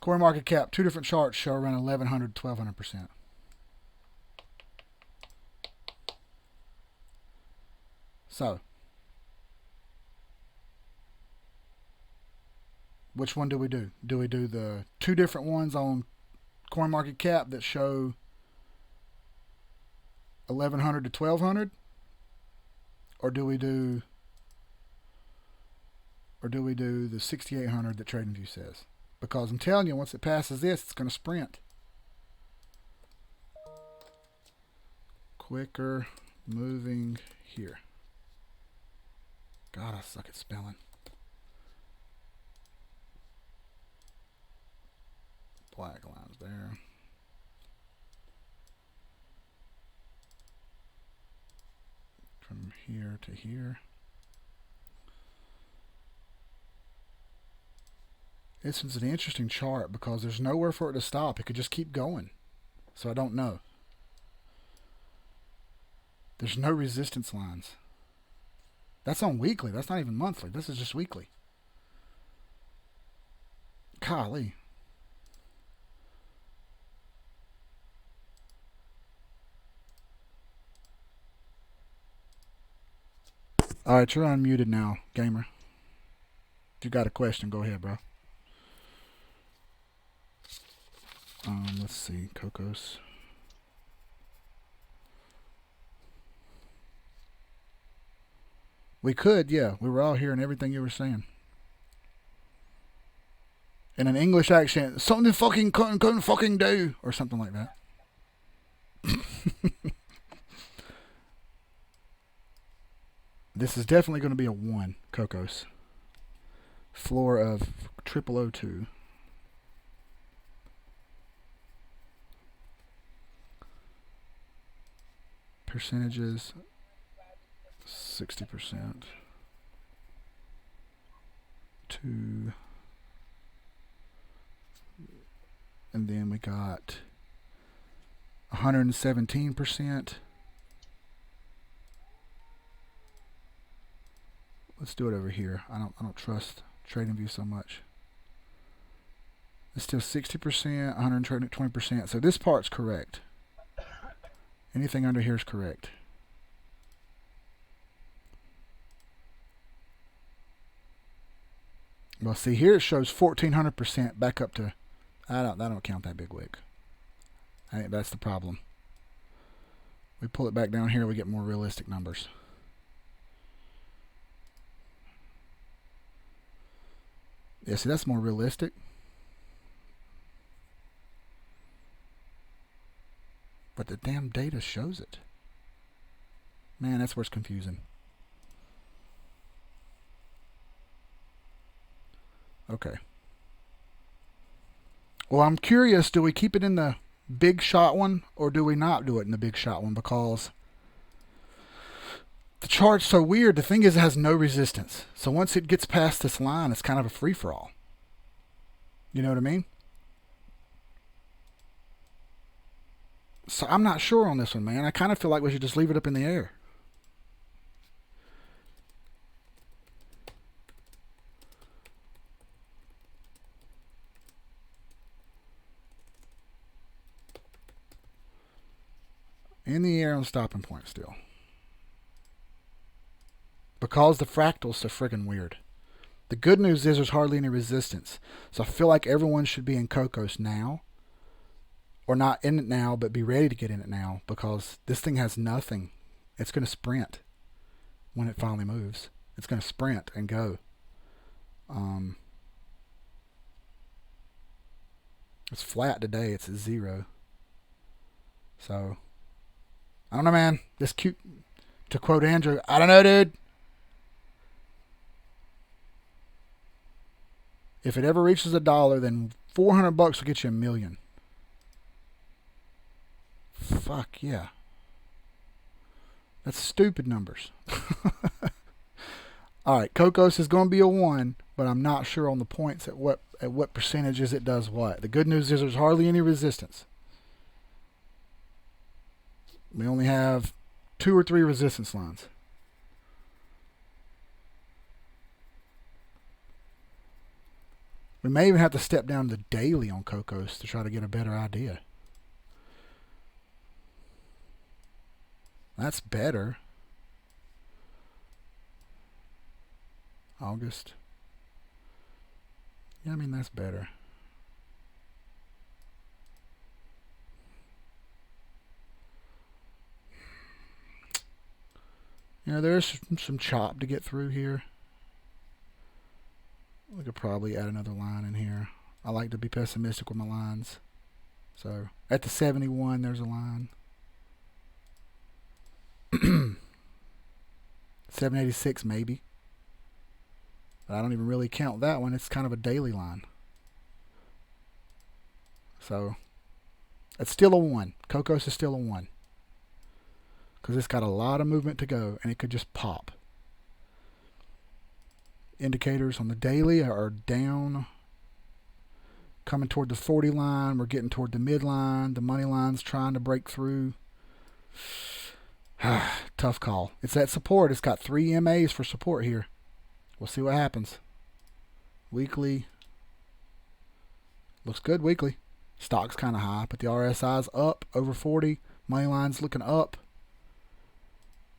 CoinMarketCap, two different charts show around 1,100 to 1,200%. So, which one do we do? Do we do the two different ones on CoinMarketCap that show 1,100 to 1,200? Or do we do the 6,800 that TradingView says? Because I'm telling you, once it passes this, it's going to sprint. Quicker moving here. God, I suck at spelling. Black lines there. From here to here. This is an interesting chart because there's nowhere for it to stop. It could just keep going. So I don't know. There's no resistance lines. That's on weekly. That's not even monthly. This is just weekly. Golly. Alright, you're unmuted now, gamer. If you got a question, go ahead, bro. Let's see, Cocos. We could, yeah. We were all hearing everything you were saying. In an English accent, something fucking couldn't fucking do, or something like that. This is definitely going to be a 1, Cocos. Floor of 0002. Percentages 60%. 2. And then we got 117%. Let's do it over here. I don't trust TradingView so much. It's still 60%, 120%. So this part's correct. Anything under here is correct. Well, see here it shows 1,400% back up to. I don't count that big wick. I think that's the problem. We pull it back down here, we get more realistic numbers. Yeah, see, that's more realistic. But the damn data shows it. Man, that's where it's confusing. Okay. Well, I'm curious, do we keep it in the big shot one or do we not do it in the big shot one? Because the chart's so weird. The thing is, it has no resistance. So once it gets past this line, it's kind of a free-for-all. You know what I mean? So I'm not sure on this one, man. I kind of feel like we should just leave it up in the air. In the air on stopping point still. Because the fractal's so friggin' weird. The good news is there's hardly any resistance. So I feel like everyone should be in Cocos now. Or not in it now, but be ready to get in it now. Because this thing has nothing. It's going to sprint when it finally moves. It's going to sprint and go. It's flat today. It's at 0. So, I don't know, man. This cute, to quote Andrew, I don't know, dude. If it ever reaches $1, then $400 will get you $1 million. Fuck yeah. That's stupid numbers. Alright, Cocos is going to be a 1, but I'm not sure on the points at what percentages it does what. The good news is there's hardly any resistance. We only have 2 or 3 resistance lines. We may even have to step down to the daily on Cocos to try to get a better idea. That's better. August. Yeah, I mean, that's better. You know, there's some chop to get through here. We could probably add another line in here. I like to be pessimistic with my lines. So, at the 71, there's a line. 786 maybe. But I don't even really count that one. It's kind of a daily line. So, it's still a 1. Cocos is still a 1. Because it's got a lot of movement to go, and it could just pop. Indicators on the daily are down. Coming toward the 40 line. We're getting toward the midline. The money line's trying to break through. Tough call. It's at support. It's got 3 MAs for support here. We'll see what happens. Weekly. Looks good weekly. Stock's kind of high, but the RSI's up over 40. Money line's looking up.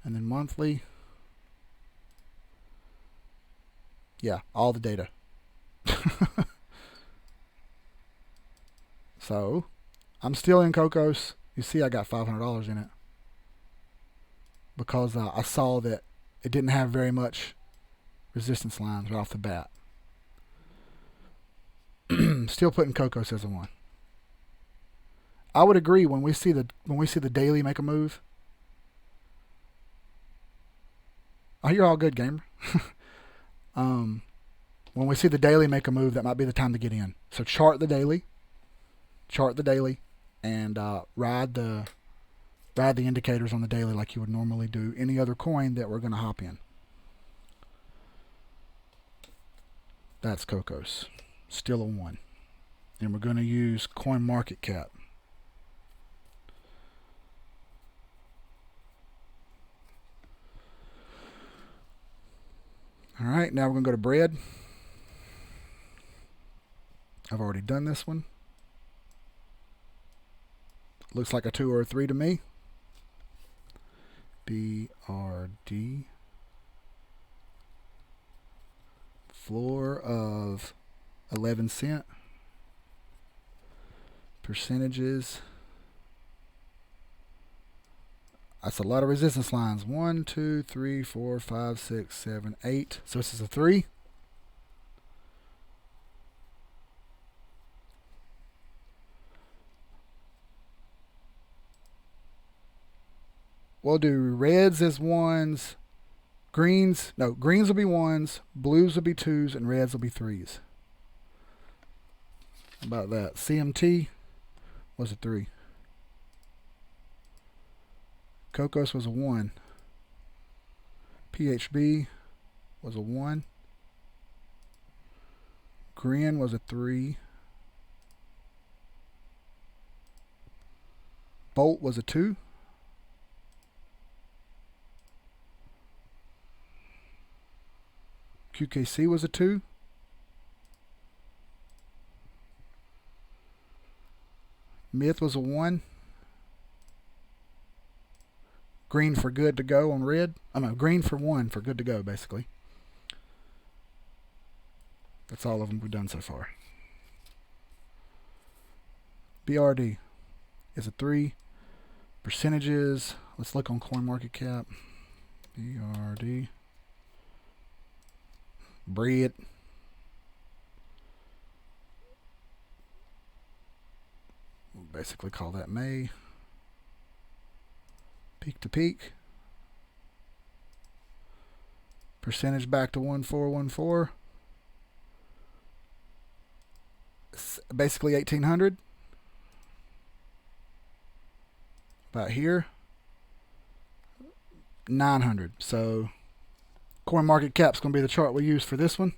And then monthly. Yeah, all the data. So, I'm still in Cocos. You see I got $500 in it. Because I saw that it didn't have very much resistance lines right off the bat. Still putting Cocos as a 1. I would agree when we see the daily make a move. Oh, you're all good, gamer. When we see the daily make a move, that might be the time to get in. So chart the daily, and ride the indicators on the daily like you would normally do any other coin that we're going to hop in. That's Cocos, still a 1, and we're going to use CoinMarketCap. All right, now we're going to go to bread. I've already done this one. Looks like a 2 or a 3 to me. BRD. Floor of 11 cent. Percentages. That's a lot of resistance lines. 1, 2, 3, 4, 5, 6, 7, 8. So this is a 3. We'll do reds as 1s. Greens will be 1s. Blues will be 2s. And reds will be 3s. How about that? CMT was a 3. Cocos was a 1. PHB was a 1. Grin was a 3. Bolt was a 2. QKC was a 2. Myth was a 1. Green for good to go on red. Green for 1 for good to go, basically. That's all of them we've done so far. BRD is a 3. Percentages. Let's look on CoinMarketCap. BRD. Bread. We'll basically call that May. Peak to peak. Percentage back to 1414. Basically 1800. about here, 900. So coin market cap's going to be the chart we use for this one.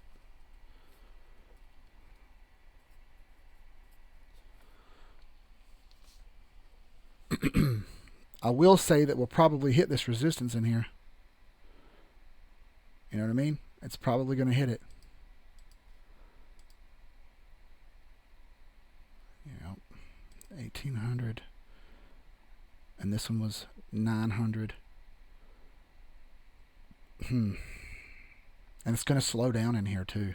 I will say that we'll probably hit this resistance in here. You know what I mean? It's probably going to hit it. You know, 1800. And this one was 900. And it's going to slow down in here too.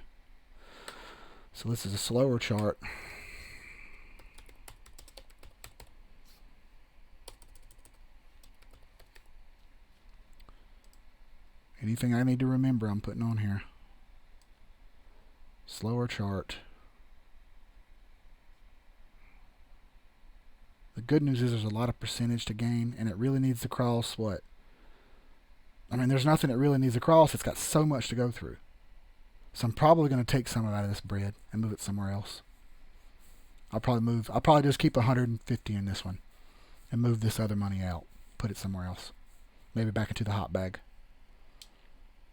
So this is a slower chart. Anything I need to remember, I'm putting on here. Slower chart. The good news is there's a lot of percentage to gain, and it really needs to cross what? I mean, there's nothing it really needs to cross. It's got so much to go through. So I'm probably going to take some out of this bread and move it somewhere else. I'll probably just keep 150 in this one and move this other money out. Put it somewhere else. Maybe back into the hot bag.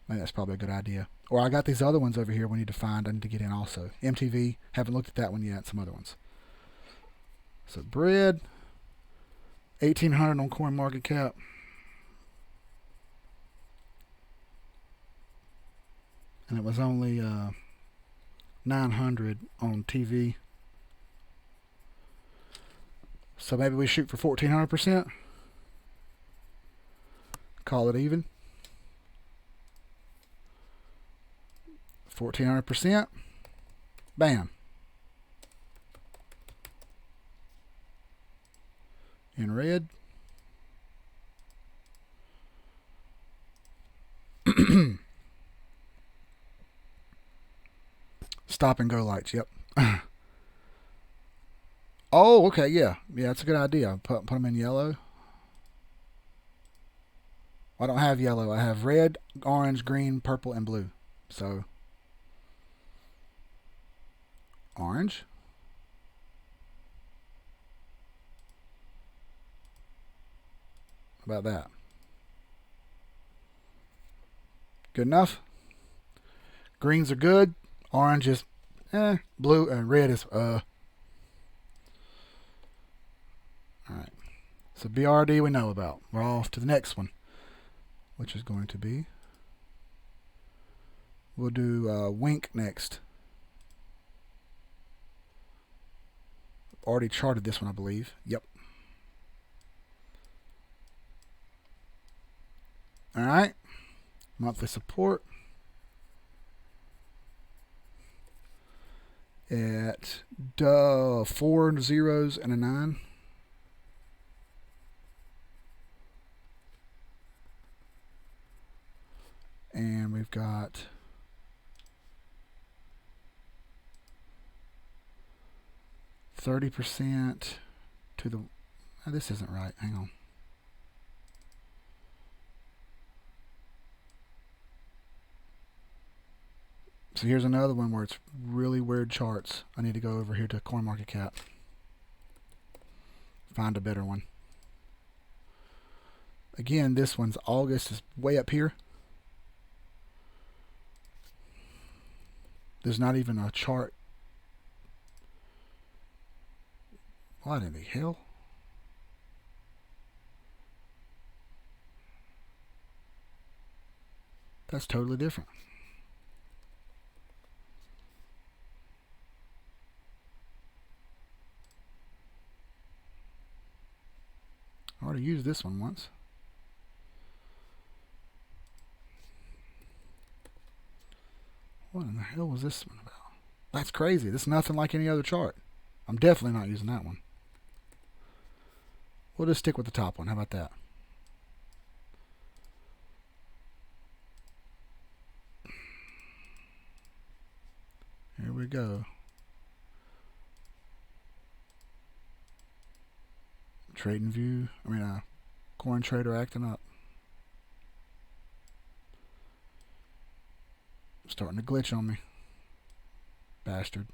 I think that's probably a good idea. Or I got these other ones over here we need to find. I need to get in also. MTV. Haven't looked at that one yet. Some other ones. So bread. 1800 on coin market cap. And it was only 900 on TV. So maybe we shoot for 1400%. Call it even. 1400%. Bam. In red. Stop and go lights. Yep. Oh, okay. Yeah. Yeah, that's a good idea. Put them in yellow. I don't have yellow. I have red, orange, green, purple, and blue. So, orange. How about that? Good enough? Greens are good. Orange is blue, and red is Alright. So BRD we know about. We're off to the next one, which is going to be, we'll do Wink next. Already charted this one, I believe. Yep. Alright. Monthly support at 4 zeros and a 9. And we've got %30 to the... Oh, this isn't right. Hang on. So here's another one where it's really weird charts. I need to go over here to CoinMarketCap. Find a better one. Again, this one's August is way up here. There's not even a chart. What in the hell? That's totally different. I already used this one once. What in the hell was this one about? That's crazy. This is nothing like any other chart. I'm definitely not using that one. We'll just stick with the top one. How about that? Here we go. Trading view. Coin trader acting up. Starting to glitch on me. Bastard.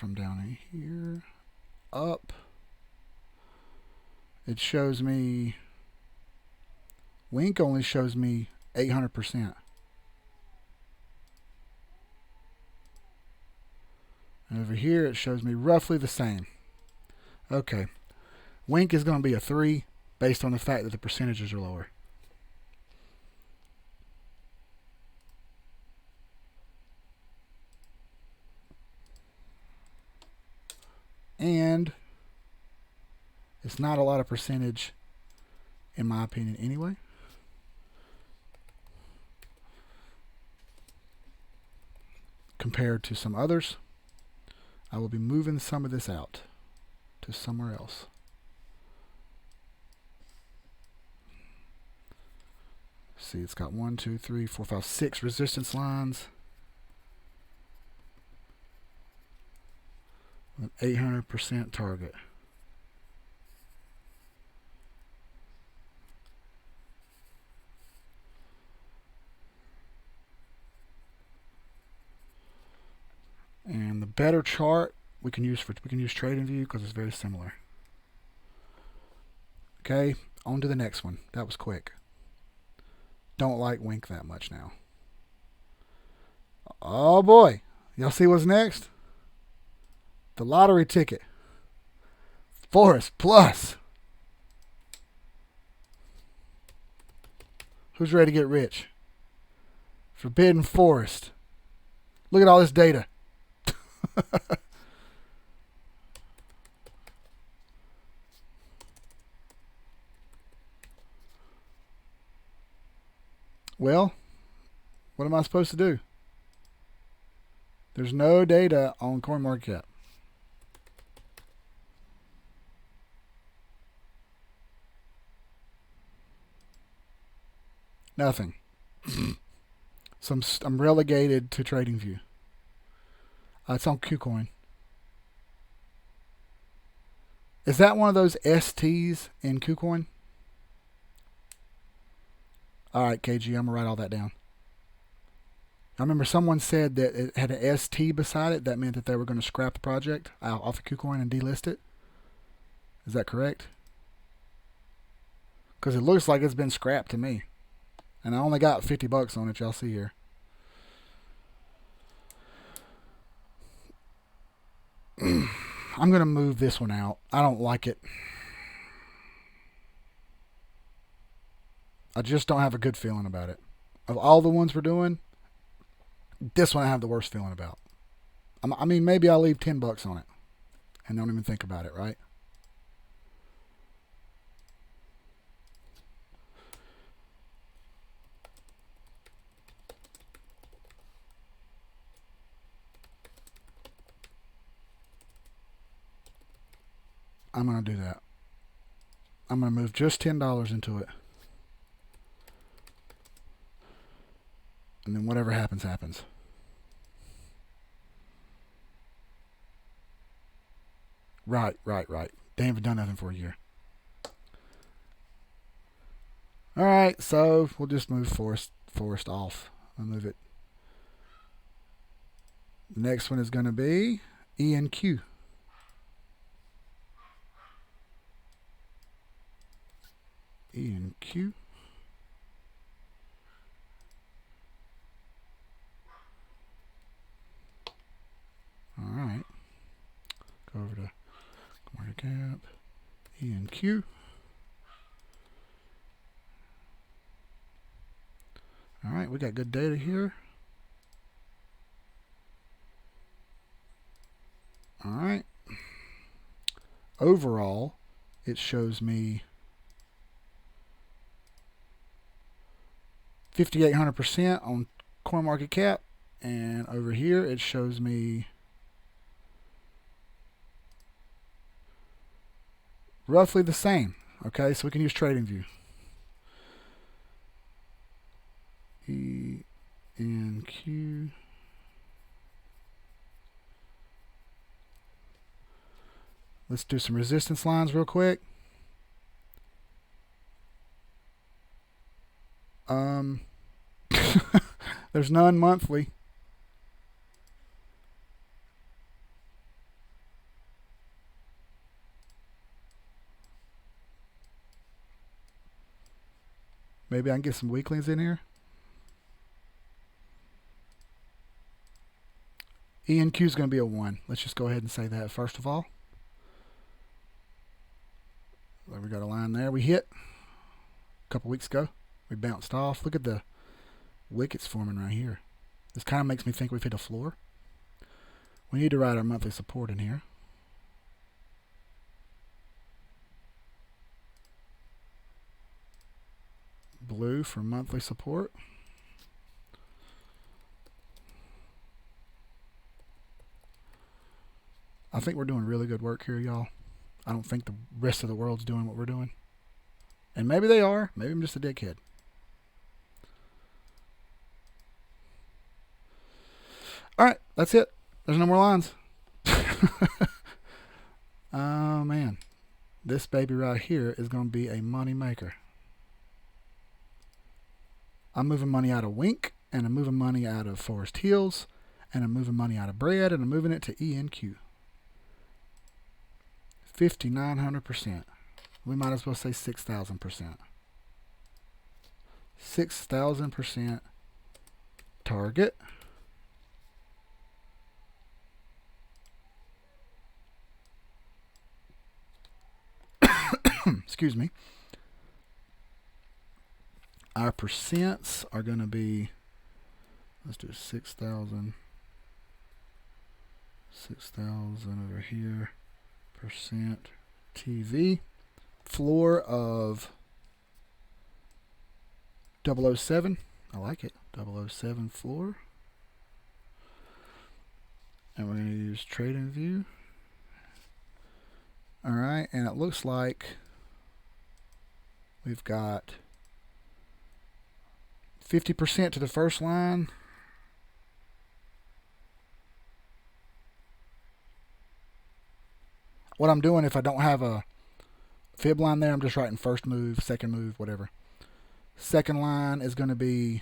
from down here up, it shows me, Wink only shows me 800%. And over here it shows me roughly the same. Okay. Wink is going to be a 3 based on the fact that the percentages are lower. And it's not a lot of percentage, in my opinion, anyway. Compared to some others, I will be moving some of this out to somewhere else. See, it's got 1, 2, 3, 4, 5, 6 resistance lines. An 800% target. And the better chart we can use TradingView because it's very similar. Okay, on to the next one. That was quick. Don't like Wink that much now. Oh boy, y'all see what's next? The lottery ticket. Forest Plus. Who's ready to get rich? Forbidden Forest. Look at all this data. Well, what am I supposed to do? There's no data on CoinMarketCap. Nothing. I'm relegated to TradingView. It's on KuCoin. Is that one of those STs in KuCoin? All right, KG, I'm going to write all that down. I remember someone said that it had an ST beside it. That meant that they were going to scrap the project off of KuCoin and delist it. Is that correct? Because it looks like it's been scrapped to me. And I only got $50 on it, y'all see here. I'm going to move this one out. I don't like it. I just don't have a good feeling about it. Of all the ones we're doing, this one I have the worst feeling about. I mean, maybe I'll leave $10 on it and don't even think about it, right? I'm going to do that. I'm going to move just $10 into it. And then whatever happens, happens. Right. They haven't done nothing for a year. Alright, so we'll just move Forest off. I'll move it. The next one is going to be ENQ. ENQ. Alright. Go over to CoinMarketCap. ENQ. Alright, we got good data here. Alright. Overall, it shows me 5,800% on CoinMarketCap, and over here it shows me roughly the same. Okay, so we can use TradingView. ENQ. Let's do some resistance lines real quick. There's none monthly. Maybe I can get some weaklings in here. ENQ is going to be a 1. Let's just go ahead and say that first of all. We got a line there. We hit a couple weeks ago. We bounced off. Look at the wickets forming right here. This kind of makes me think we've hit a floor. We need to write our monthly support in here. Blue for monthly support. I think we're doing really good work here, y'all. I don't think the rest of the world's doing what we're doing. And maybe they are. Maybe I'm just a dickhead. Alright, that's it. There's no more lines. Oh, man. This baby right here is going to be a money maker. I'm moving money out of Wink, and I'm moving money out of Forest Hills, and I'm moving money out of Bread, and I'm moving it to ENQ. 5,900%. We might as well say 6,000%. 6,000% target. Excuse me. Our percents are going to be, let's do 6,000. 6,000 over here. Percent TV. Floor of 007. I like it. 007 floor. And we're going to use trading view. Alright, and it looks like we've got 50% to the first line. What I'm doing, if I don't have a fib line there, I'm just writing first move, second move, whatever. Second line is going to be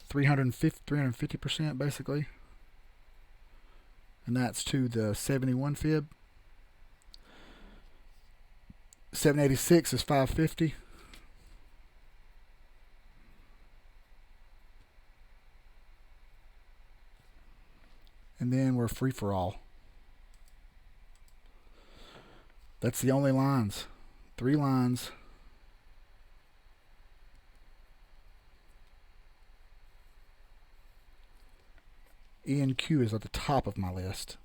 350% basically. And that's to the 71 fib. 786 is 550. And then we're free for all. That's the only lines. 3 lines. E and Q is at the top of my list.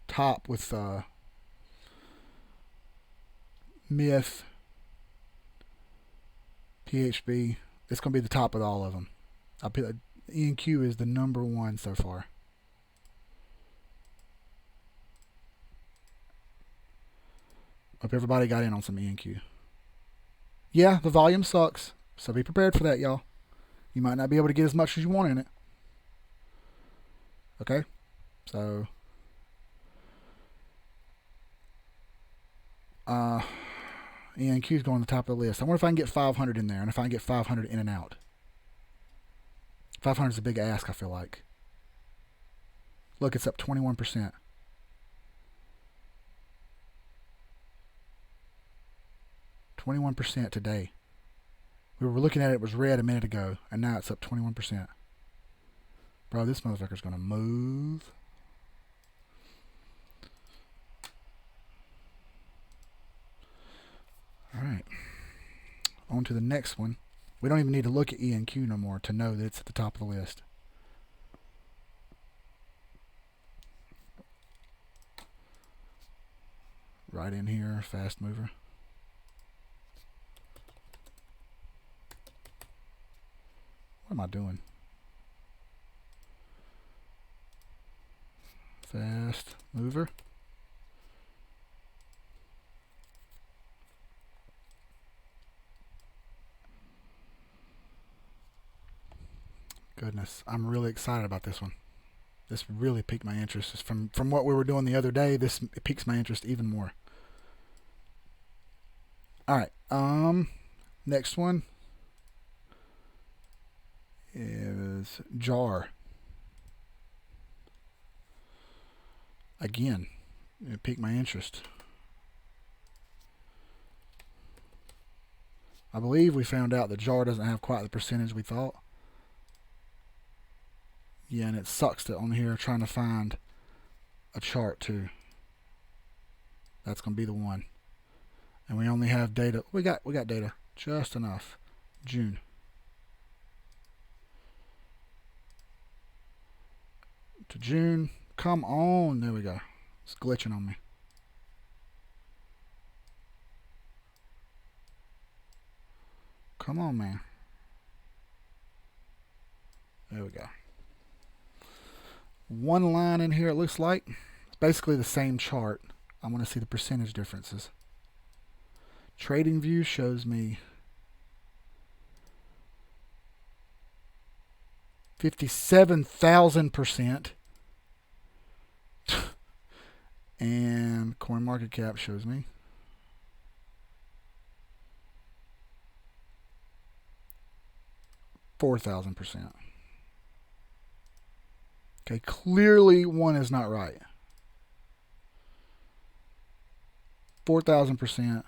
Top with Myth, PHB. It's going to be the top of all of them. E and Q is the number 1 so far. Hope everybody got in on some E and Q. Yeah, the volume sucks, so be prepared for that, y'all. You might not be able to get as much as you want in it. Okay? So, E and Q is going to the top of the list. I wonder if I can get 500 in there, and if I can get 500 in and out. 500 is a big ask, I feel like. Look, it's up 21%. 21% today. We were looking at it, it was red a minute ago, and now it's up 21%. Bro, this motherfucker's going to move. Alright. On to the next one. We don't even need to look at E and Q no more to know that it's at the top of the list. Right in here, fast mover. What am I doing? Fast mover. Goodness, I'm really excited about this one. This really piqued my interest. From what we were doing the other day, this piques my interest even more. Alright, next one is jar. Again, it piqued my interest. I believe we found out the jar doesn't have quite the percentage we thought. Yeah, and it sucks to on here trying to find a chart too. That's gonna be the one. And we only have data. We got data just enough. June. To June. Come on. There we go. It's glitching on me. Come on, man. There we go. One line in here, it looks like. It's basically the same chart. I want to see the percentage differences. Trading view shows me 57,000%. And CoinMarketCap shows me 4,000%. Okay, clearly one is not right. 4,000%,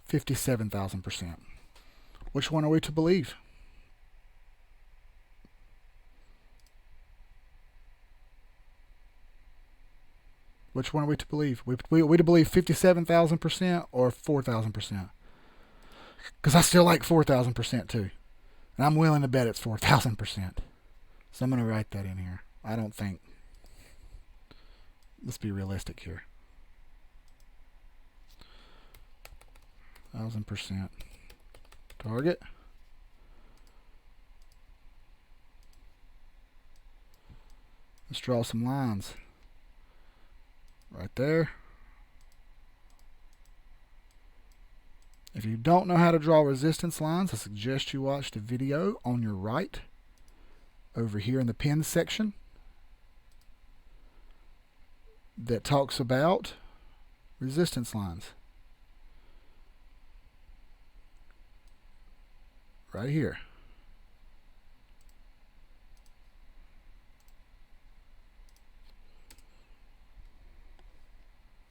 57,000%. Which one are we to believe? Which one are we to believe? We to believe 57,000% or 4,000%? Because I still like 4,000% too. And I'm willing to bet it's 4,000%. So I'm going to write that in here. I don't think. Let's be realistic here. 1,000%. Target. Let's draw some lines. Right there. If you don't know how to draw resistance lines, I suggest you watch the video on your right over here in the pins section that talks about resistance lines. Right here.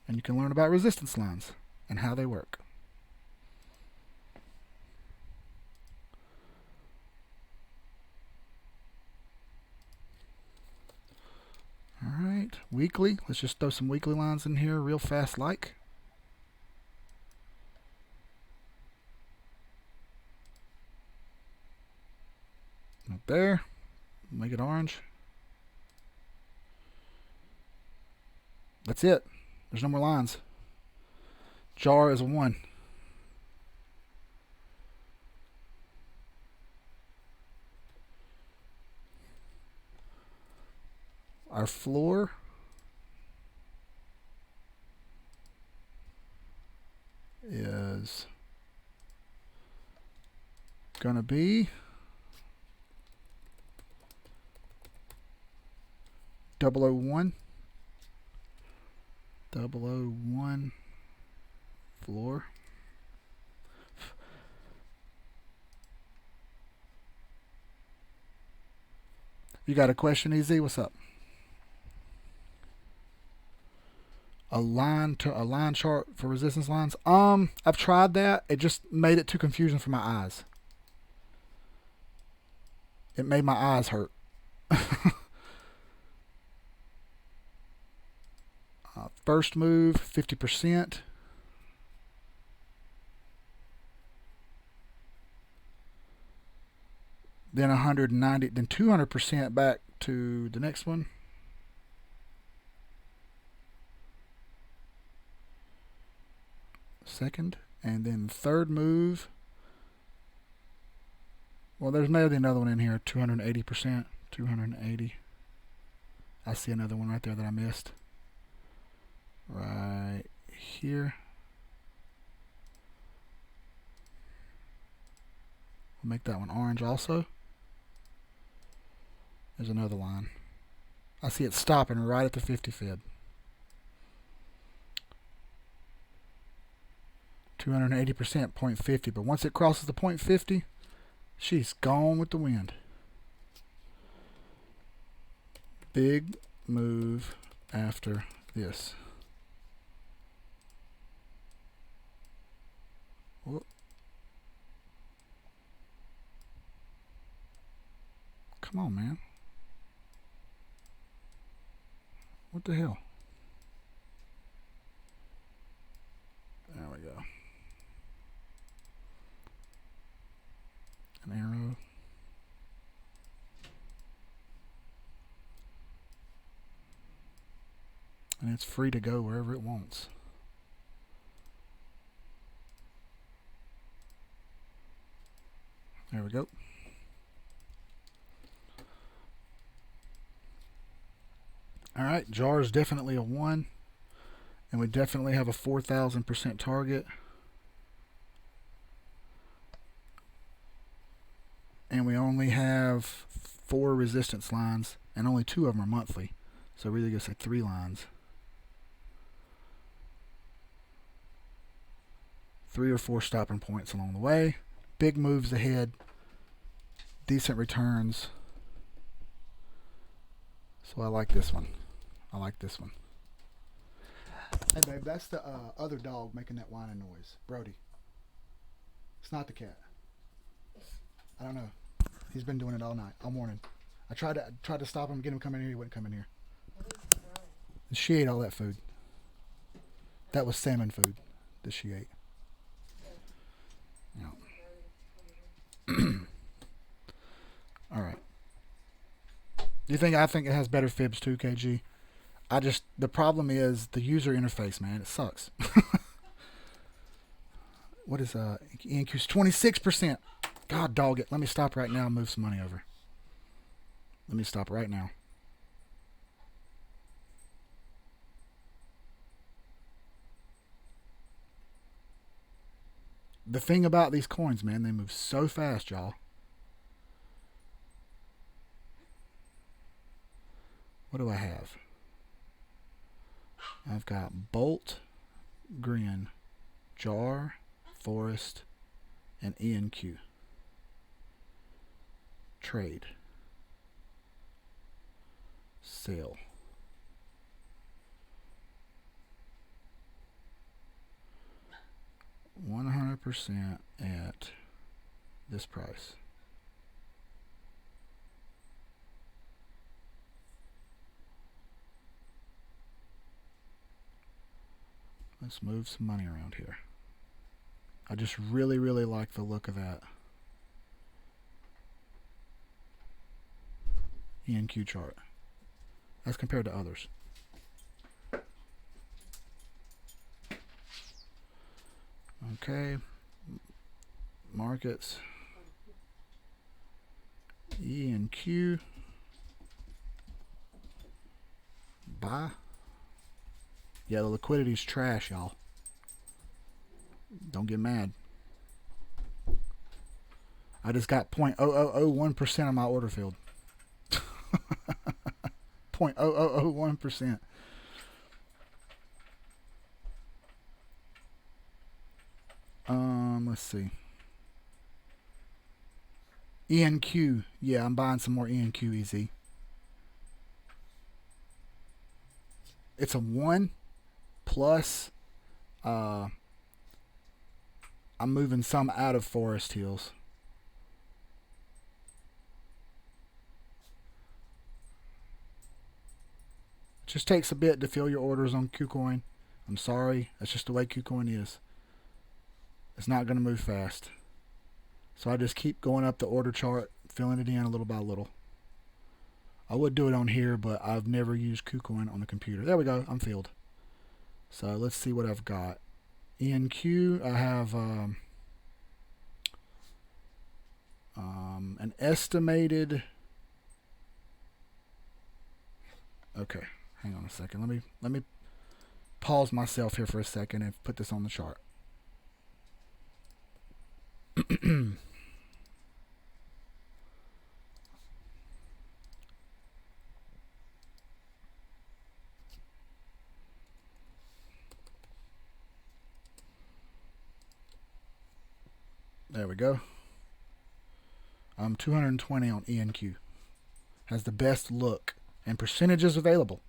And you can learn about resistance lines and how they work. Alright, weekly. Let's just throw some weekly lines in here real fast like. Right there. Make it orange. That's it. There's no more lines. Jar is a 1. Our floor is going to be 001. 001 floor. You got a question, EZ? What's up? A line chart for resistance lines. I've tried that. It just made it too confusing for my eyes. It made my eyes hurt. First move, 50%. Then 190, then 200% back to the next one. Second, and then third move. Well, there's maybe another one in here, 280%, 280. I see another one right there that I missed. Right here. We'll make that one orange also. There's another line. I see it stopping right at the 50 fib. 280%, 0.50. But once it crosses the 0.50, she's gone with the wind. Big move after this. Whoop. Come on, man. What the hell? There we go. An arrow. And it's free to go wherever it wants. There we go. Alright, jar is definitely a 1. And we definitely have a 4,000% target. And we only have 4 resistance lines, and only 2 of them are monthly. So we're really going to say 3 lines. 3 or 4 stopping points along the way. Big moves ahead. Decent returns. So I like this one. I like this one. Hey babe, that's the other dog making that whining noise. Brody. It's not the cat. I don't know. He's been doing it all night, all morning. I tried to stop him, get him coming in here. He wouldn't come in here. And she ate all that food. That was salmon food that she ate. Yeah. All right. I think it has better fibs too, KG? The problem is the user interface, man. It sucks. What is ENQ's 26%? God dog it. Let me stop right now and move some money over. Let me stop right now. The thing about these coins, man, they move so fast, y'all. What do I have? I've got Bolt, Grin, Jar, Forest, and ENQ. Trade. Sale. $100 at this price. Let's move some money around here. I just really, really like the look of that ENQ chart as compared to others. Okay, markets, ENQ, buy. Yeah, the liquidity's trash, y'all. Don't get mad. I just got 0.0001% of my order filled. 0.0001%. Let's see. ENQ. Yeah, I'm buying some more ENQ easy. It's a 1 plus. I'm moving some out of Forest Hills. It just takes a bit to fill your orders on KuCoin. I'm sorry. That's just the way KuCoin is. It's not going to move fast. So I just keep going up the order chart, filling it in a little by little. I would do it on here, but I've never used KuCoin on the computer. There we go. I'm filled. So let's see what I've got. ENQ, I have an estimated. Okay, hang on a second. Let me pause myself here for a second and put this on the chart. There we go. I'm 220 on ENQ. Has the best look and percentages available.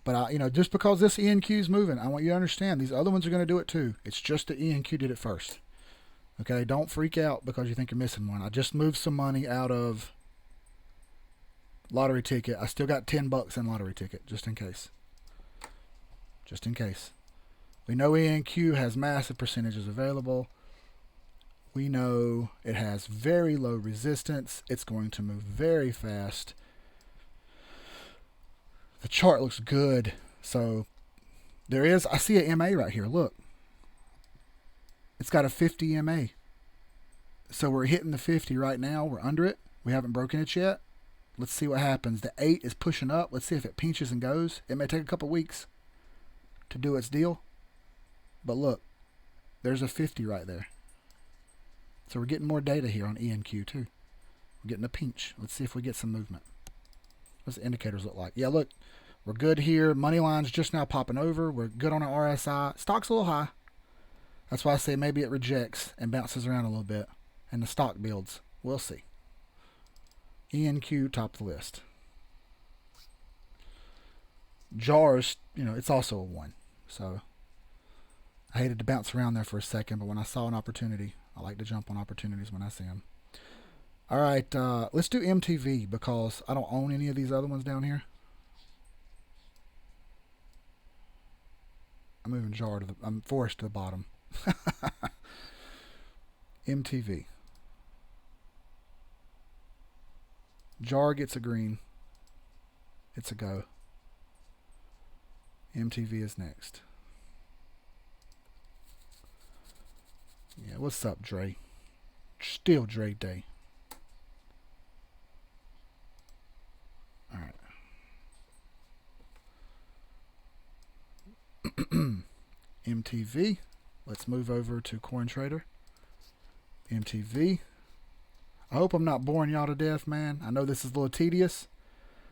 But just because this ENQ is moving, I want you to understand these other ones are going to do it too. It's just the ENQ did it first. Okay, don't freak out because you think you're missing one. I just moved some money out of Lottery ticket. I still got $10 in lottery ticket, just in case. Just in case. We know ENQ has massive percentages available. We know it has very low resistance. It's going to move very fast. The chart looks good. So there is, I see a MA right here. Look. It's got a 50 MA. So we're hitting the 50 right now. We're under it. We haven't broken it yet. Let's see what happens. The 8 is pushing up. Let's see if it pinches and goes. It may take a couple weeks to do its deal. But look, there's a 50 right there. So we're getting more data here on ENQ too. We're getting a pinch. Let's see if we get some movement. What's the indicators look like? Yeah, look, we're good here. Money line's just now popping over. We're good on our RSI. Stock's a little high. That's why I say maybe it rejects and bounces around a little bit. And the stock builds. We'll see. ENQ, top of the list. JARS, it's also a 1. So I hated to bounce around there for a second, but when I saw an opportunity, I like to jump on opportunities when I see them. All right, let's do MTV because I don't own any of these other ones down here. I'm moving I'm forced to the bottom. MTV. JAR gets a green. It's a go. MTV is next. Yeah, what's up, Dre? Still Dre Day. All right. MTV. Let's move over to CoinTrader. MTV. I hope I'm not boring y'all to death, man. I know this is a little tedious,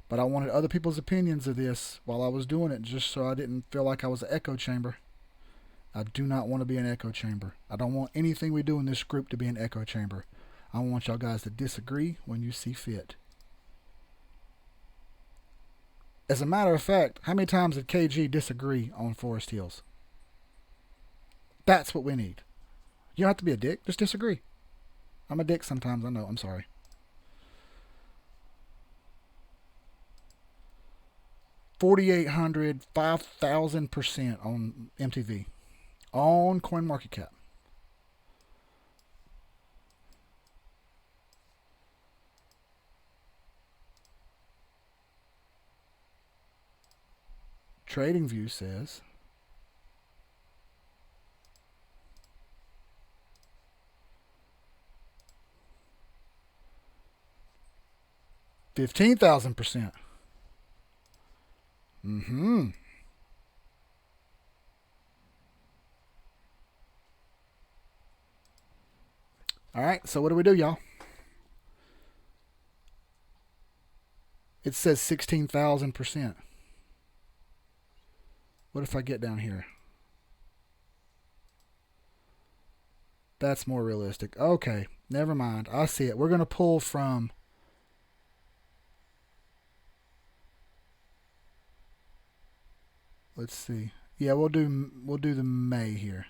but I wanted other people's opinions of this while I was doing it just so I didn't feel like I was an echo chamber. I do not want to be an echo chamber. I don't want anything we do in this group to be an echo chamber. I want y'all guys to disagree when you see fit. As a matter of fact, how many times did KG disagree on Forest Hills? That's what we need. You don't have to be a dick. Just disagree. I'm a dick sometimes. I know. I'm sorry. $4,800, 5,000% on MTV. On CoinMarketCap. TradingView says $15,000%. All right, so what do we do, y'all? It says 16,000%. What if I get down here? That's more realistic. Okay, never mind. I see it. We're going to pull from... Let's see. Yeah, we'll do the May here.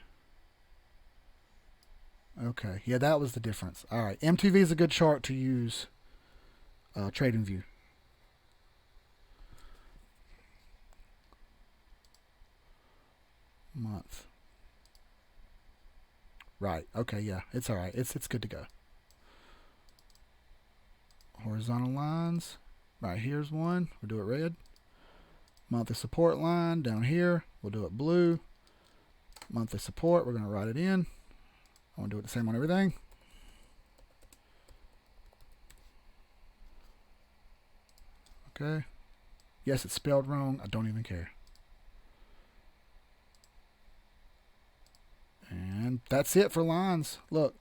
Okay. Yeah, that was the difference. All right. MTV is a good chart to use. TradingView. Month. Right. Okay. Yeah. It's all right. It's good to go. Horizontal lines. Right. Here's one. We'll do it red. Monthly support line down here. We'll do it blue. Monthly support. We're going to write it in. I want to do it the same on everything. Okay. Yes, it's spelled wrong. I don't even care. And that's it for lines. Look.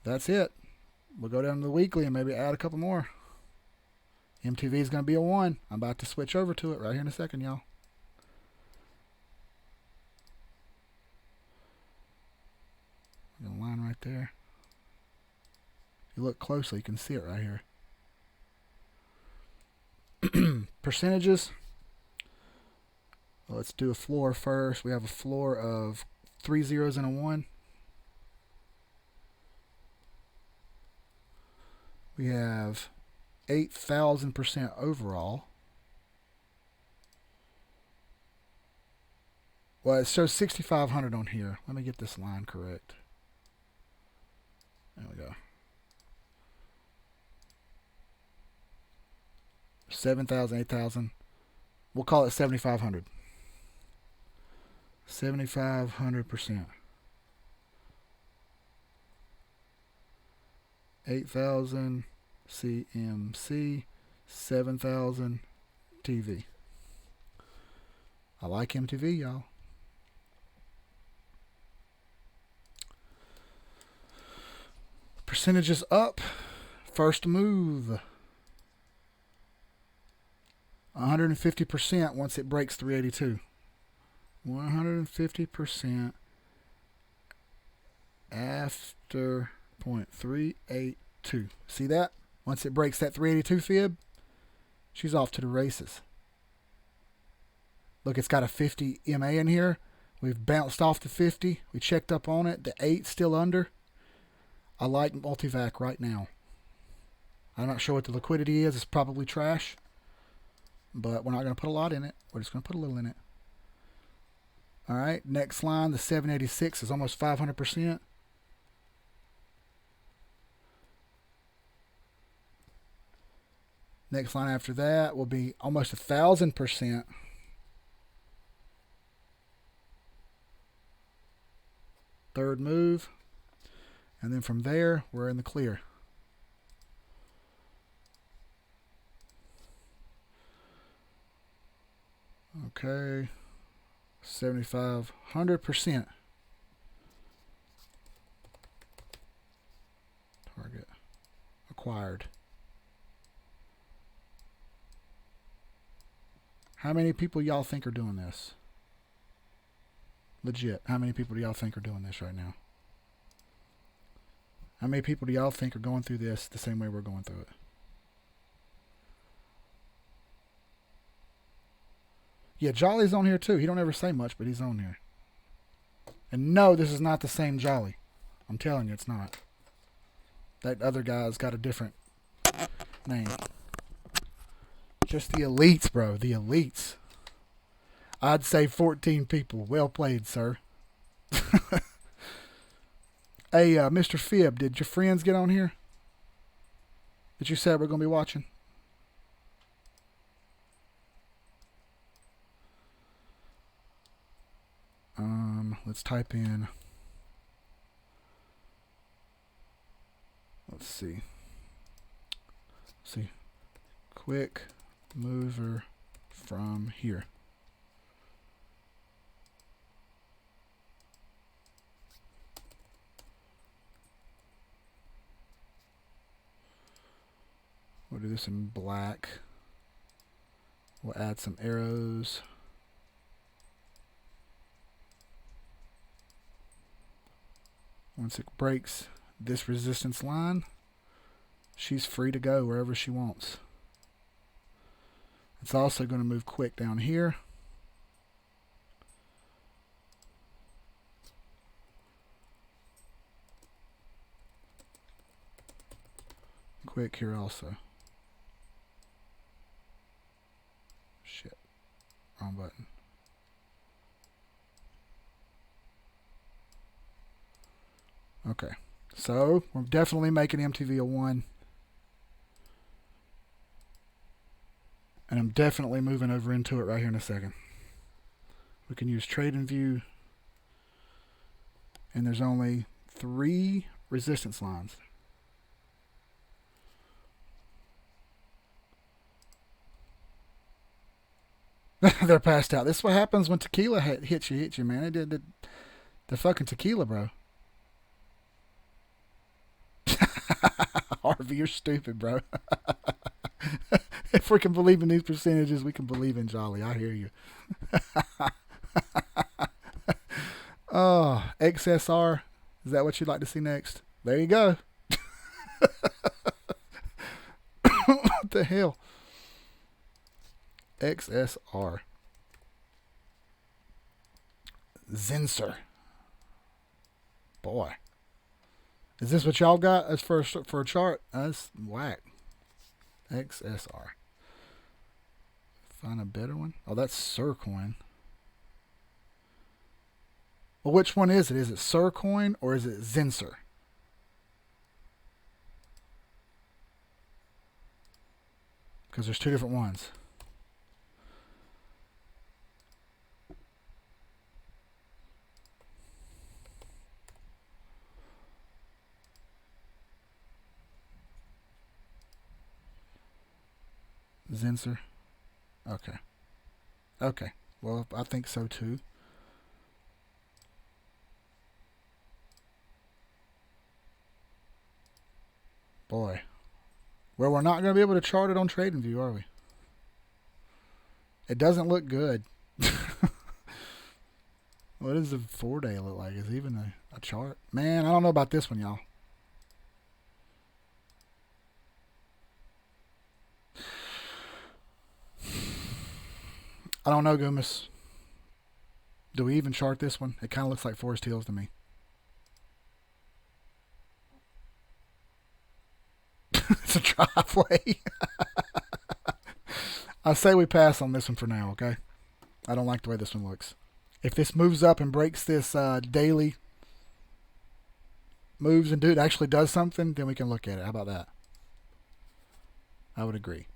That's it. We'll go down to the weekly and maybe add a couple more. MTV is going to be a 1. I'm about to switch over to it right here in a second, y'all. A line right there. If you look closely, you can see it right here. Percentages. Well, let's do a floor first. We have a floor of 3 zeros and a 1. We have 8,000% overall. Well, it shows 6,500 on here. Let me get this line correct. There we go. 7,000, 8,000. We'll call it 7,500. 7,500%. 8,000 CMC, 7,000 TV. I like MTV, y'all. Percentages up. First move. 150% once it breaks 382. 150% after 0.382. See that? Once it breaks that 382 fib, she's off to the races. Look, it's got a 50 MA in here. We've bounced off the 50. We checked up on it. The 8 still under. I like multivac right now. I'm not sure what the liquidity is. It's probably trash. But we're not going to put a lot in it. We're just going to put a little in it. All right. Next line, the 786 is almost 500%. Next line after that will be almost 1,000%. Third move. And then from there, we're in the clear. Okay. 7,500%. Target acquired. How many people y'all think are doing this? Legit. How many people do y'all think are doing this right now? How many people do y'all think are going through this the same way we're going through it? Yeah, Jolly's on here too. He don't ever say much, but he's on here. And no, this is not the same Jolly. I'm telling you, it's not. That other guy's got a different name. Just the elites, bro. The elites. I'd say 14 people. Well played, sir. Hey, Mr. Fib, did your friends get on here that you said we're going to be watching? Let's type in. Let's see. Quick mover from here. We'll do this in black. We'll add some arrows. Once it breaks this resistance line, she's free to go wherever she wants. It's also going to move quick down here. Quick here also. Shit. Wrong button. Okay. So, we're definitely making MTV a 1. And I'm definitely moving over into it right here in a second. We can use trade and view. And there's only 3 resistance lines. They're passed out. This is what happens when tequila hits you, man. It did the fucking tequila, bro. Harvey, you're stupid, bro. If we can believe in these percentages, we can believe in Jolly. I hear you. Oh, XSR. Is that what you'd like to see next? There you go. What the hell? XSR. Zinser. Boy. Is this what y'all got as for a chart? That's whack. XSR. Find a better one. Oh, that's Sircoin. Well, which one is it? Is it Sircoin or is it Zinser? Because there's two different ones. Zinser. Okay. Okay. Well, I think so too. Boy. Well, we're not going to be able to chart it on TradingView, are we? It doesn't look good. What does the 4-day look like? Is it even a chart? Man, I don't know about this one, y'all. I don't know, Goomus. Do we even chart this one? It kind of looks like Forest Hills to me. It's a driveway. I say we pass on this one for now, okay? I don't like the way this one looks. If this moves up and breaks this daily moves and actually does something, then we can look at it. How about that? I would agree.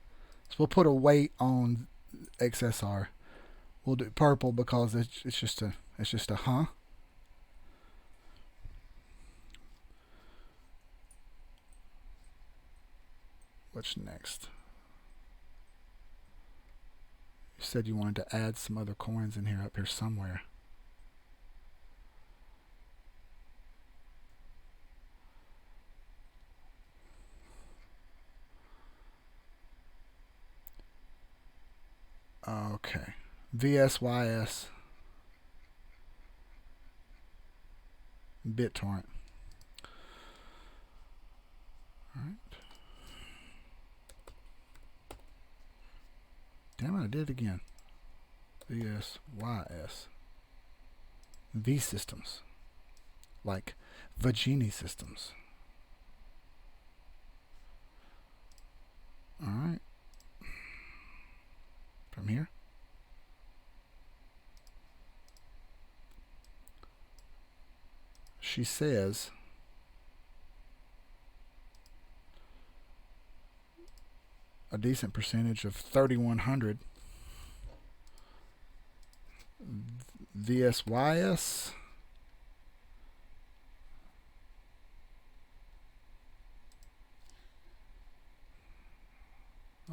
So we'll put a weight on XSR. We'll do purple because it's just a huh. What's next? You said you wanted to add some other coins in here up here somewhere. Okay. VSYS. BitTorrent. Alright. Damn it, I did it again. VSYS. V systems. Like Vagini systems. Alright. From here. She says a decent percentage of 3,100 VSYS.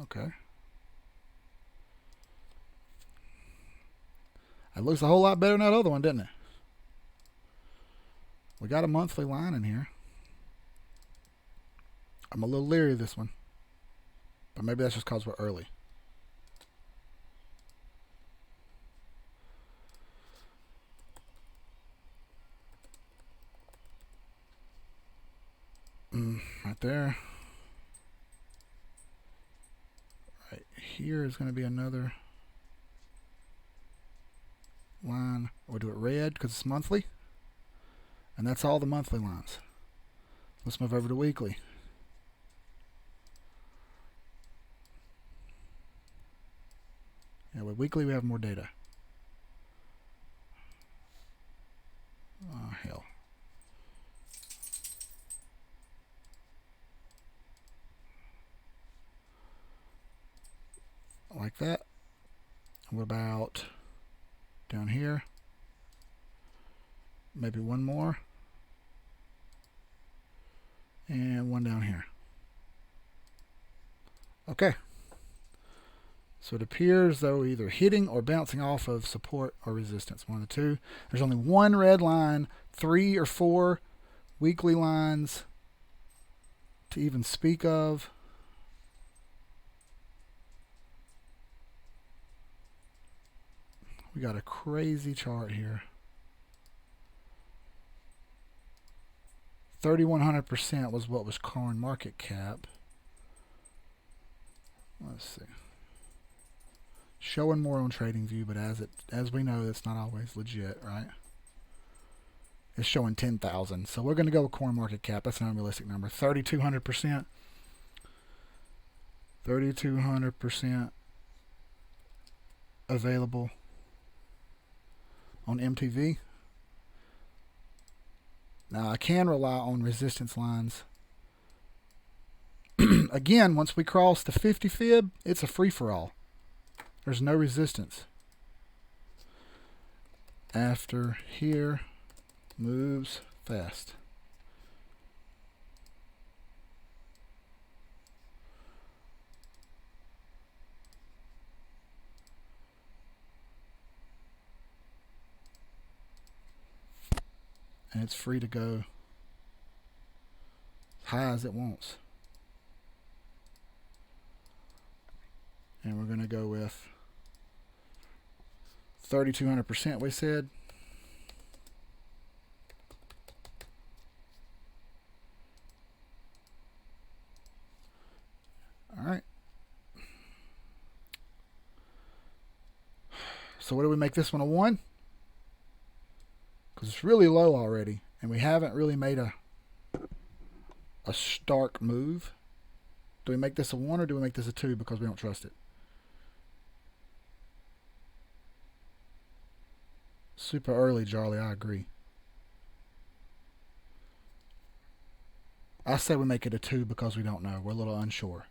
Okay. It looks a whole lot better than that other one, didn't it? We got a monthly line in here. I'm a little leery of this one. But maybe that's just because we're early. Right there. Right here is going to be another line. We'll do it red because it's monthly. And that's all the monthly lines. Let's move over to weekly. Yeah, with weekly we have more data. Oh, hell. Like that. What about down here? Maybe one more. And one down here. Okay. So it appears though either hitting or bouncing off of support or resistance. One of the two. There's only one red line, 3 or 4 weekly lines to even speak of. We got a crazy chart here. 3,100% was what was coin market cap. Let's see. Showing more on TradingView, but as we know, it's not always legit, right? It's showing 10,000. So we're going to go with coin market cap. That's an unrealistic number. 3,200%. 3,200% available on MTV. Now I can rely on resistance lines. Again, once we cross the 50 fib, it's a free-for-all. There's no resistance. After here, moves fast. And it's free to go as high as it wants. And we're going to go with 3,200%, we said. All right. So what do we make this one a 1? Because it's really low already, and we haven't really made a stark move. Do we make this a 1 or do we make this a 2 because we don't trust it? Super early, Charlie, I agree. I say we make it a 2 because we don't know. We're a little unsure.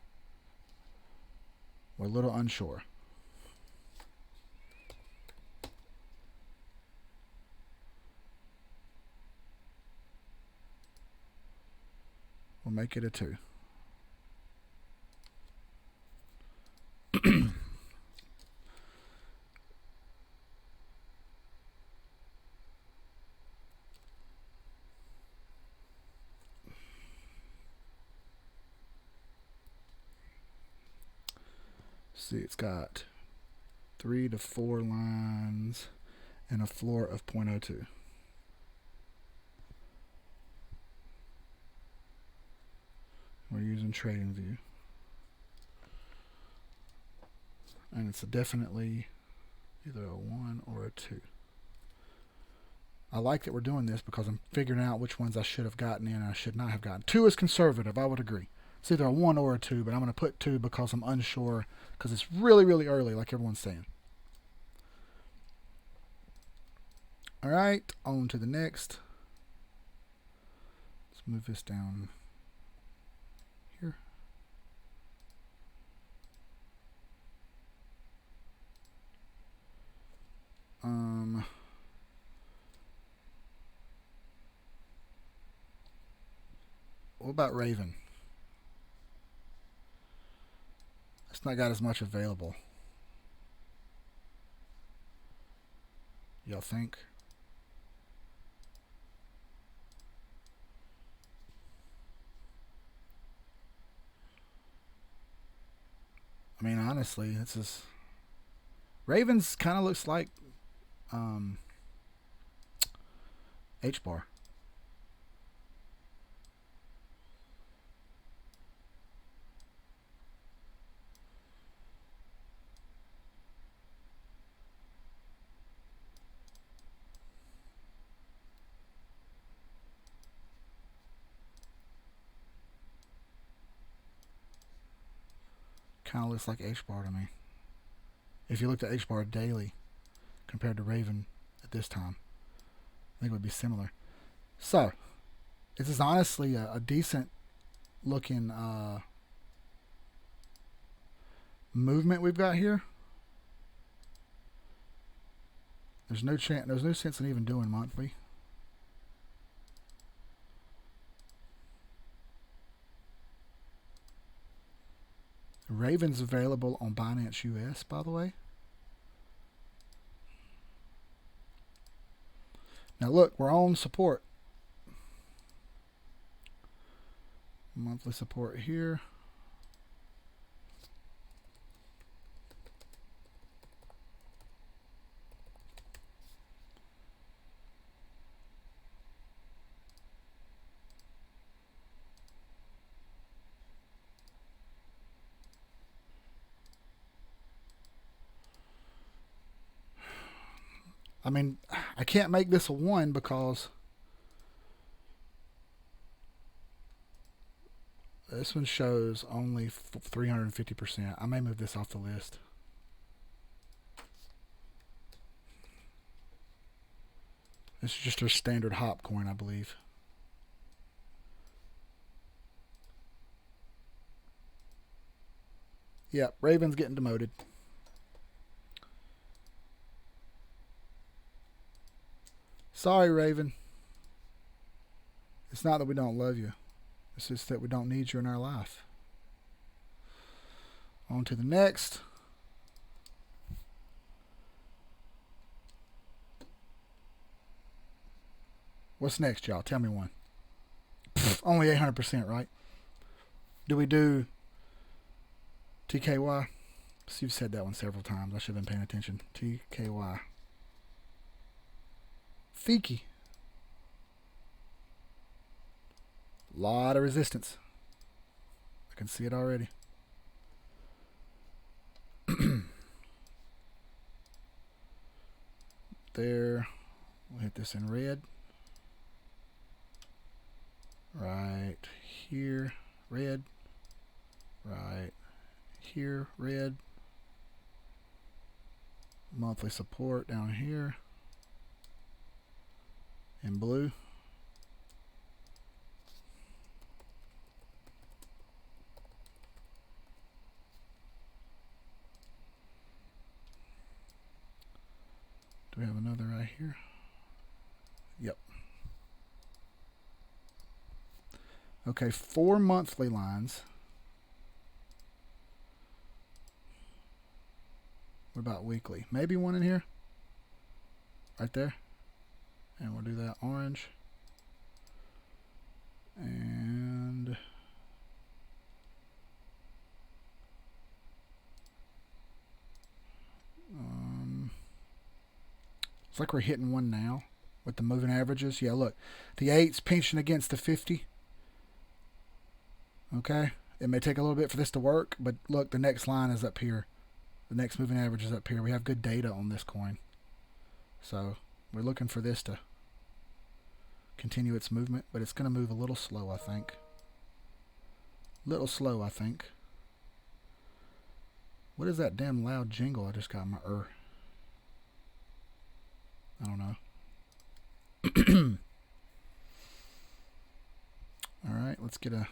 We'll make it a 2. See, it's got 3 to 4 lines and a floor of 0.02. We're using TradingView. And it's definitely either a 1 or a 2. I like that we're doing this because I'm figuring out which ones I should have gotten in and I should not have gotten. 2 is conservative, I would agree. It's either a 1 or a 2, but I'm going to put 2 because I'm unsure because it's really, really early, like everyone's saying. All right, on to the next. Let's move this down here. What about Raven? It's not got as much available. Y'all think? I mean, honestly, this is Ravens kind of looks like H-bar. Kind of looks like H-bar to me. If you looked at H-bar daily compared to Raven at this time, I think it would be similar. So, this is honestly a decent looking movement we've got here. There's no sense in even doing monthly. Raven's available on Binance US, by the way. Now look, we're on support. Monthly support here. I mean, I can't make this a 1 because This one shows only 350%. I may move this off the list. This is just a standard hop coin, I believe. Yep, Raven's getting demoted. Sorry, Raven. It's not that we don't love you. It's just that we don't need you in our life. On to the next. What's next, y'all? Tell me one. Only 800%, right? Do we do TKY? So you've said that one several times. I should have been paying attention. TKY. Fiki. Lot of resistance. I can see it already. There. We'll hit this in red. Right here, red. Right here, red. Monthly support down here in blue. Do we have another right here? Yep. Okay, 4 monthly lines. What about weekly? Maybe one in here? Right there. And we'll do that orange. And it's like we're hitting one now with the moving averages. Yeah, look. The 8's pinching against the 50. Okay. It may take a little bit for this to work, but look, the next line is up here. The next moving average is up here. We have good data on this coin. So we're looking for this to continue its movement, but it's going to move a little slow, I think. Little slow, I think. What is that damn loud jingle I just got in my ear? I don't know. Alright, let's get a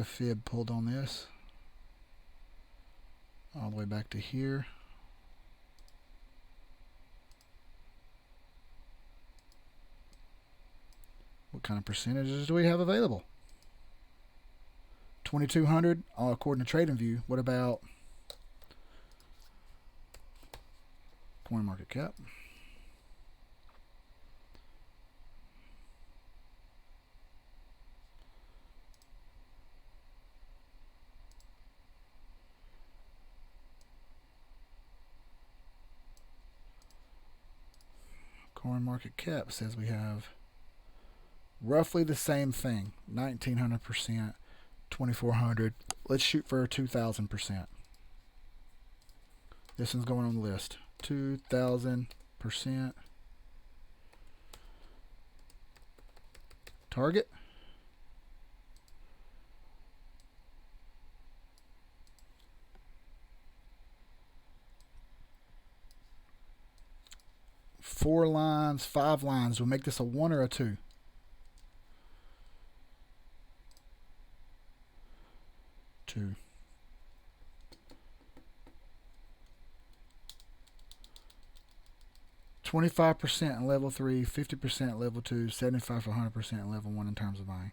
fib pulled on this. All the way back to here. What kind of percentages do we have available? 2,200 according to TradingView. What about CoinMarketCap? CoinMarketCap says we have roughly the same thing. 1,900%, 2,400. Let's shoot for 2,000%. This one's going on the list. 2,000%. Target. Four lines, 5 lines. We'll make this a 1 or a 2. Two. $25% in level 3, 50% at level 2, 75 to 100% in level 1 in terms of buying.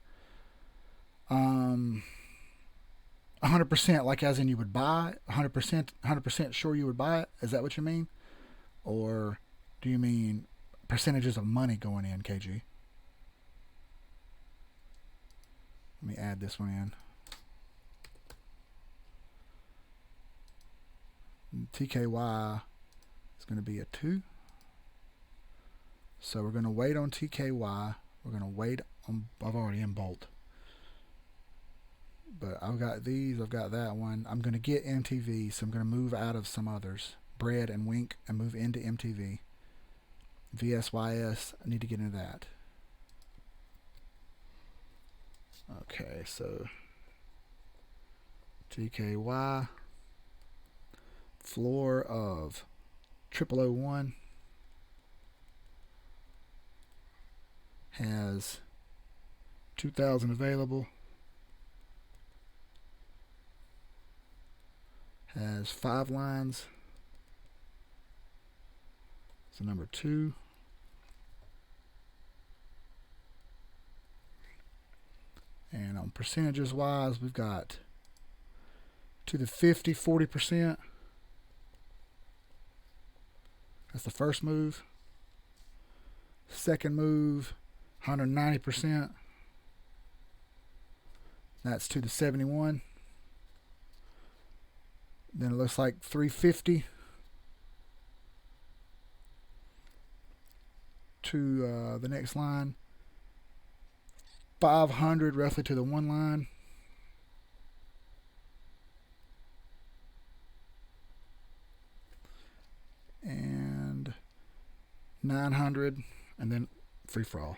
100% like as in you would buy, 100% sure you would buy it. Is that what you mean? Or do you mean percentages of money going in, KG? Let me add this one in. TKY is going to be a 2. So we're going to wait on TKY. We're going to wait on, I've already in Bolt. But I've got these, I've got that one. I'm going to get MTV, so I'm going to move out of some others. Bread and Wink and move into MTV. VSYS, I need to get into that. Okay, so TKY, floor of 0001 has 2,000 available, has 5 lines, so number 2, and on percentages wise, we've got to the 50, 40%. That's the first move. Second move, 190%. That's to the 71. Then it looks like 350 to the next line. 500 roughly to the one line. And 900, and then free for all.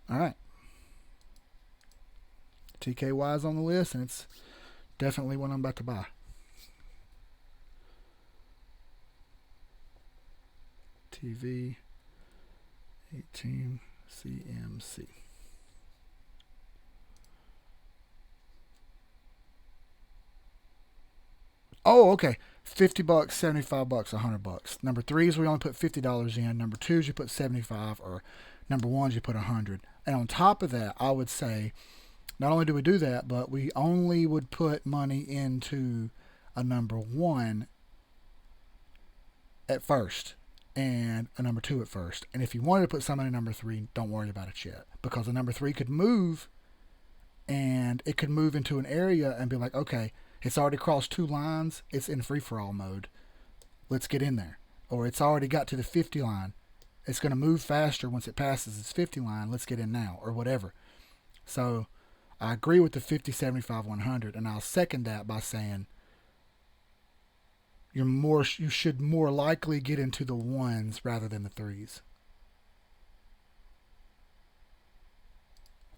All right. TKY is on the list, and it's definitely one I'm about to buy. TV 18 CMC. Oh, okay. $50, $75, $100. Number 3s we only put $50 in. Number 2s you put 75, or number 1s you put 100. And on top of that, I would say not only do we do that, but we only would put money into a number 1 at first and a number 2 at first. And if you wanted to put something in number 3, don't worry about it yet, because a number 3 could move, and it could move into an area and be like, okay, it's already crossed 2 lines, it's in free-for-all mode, let's get in there. Or it's already got to the 50 line, it's going to move faster once it passes its 50 line, let's get in now, or whatever. So I agree with the 50, 75, 100, and I'll second that by saying you should more likely get into the 1s rather than the 3s.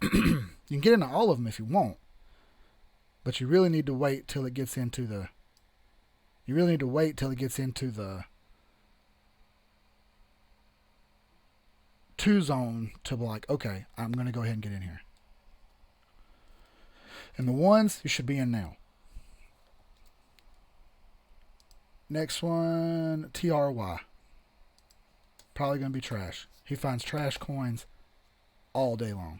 You can get into all of them if you want, but you really need to wait till it gets into the 2 zone to be like, okay, I'm going to go ahead and get in here. And the 1s, you should be in now. Next one, TRY. Probably going to be trash. He finds trash coins all day long.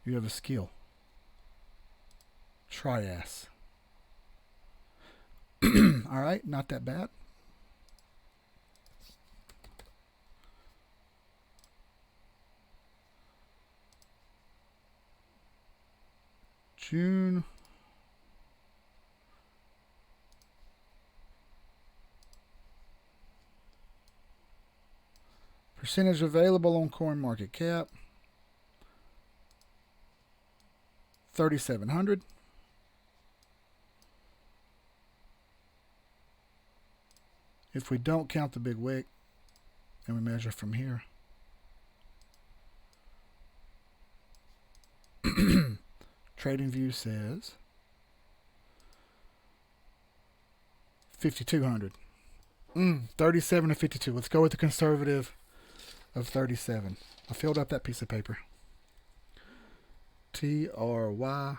You have a skill. Triass. Alright, not that bad. June. Percentage available on CoinMarketCap. 3,700. If we don't count the big wick and we measure from here, TradingView says 5,200. 37 to 52. Let's go with the conservative of 37. I filled up that piece of paper. TRYUSDT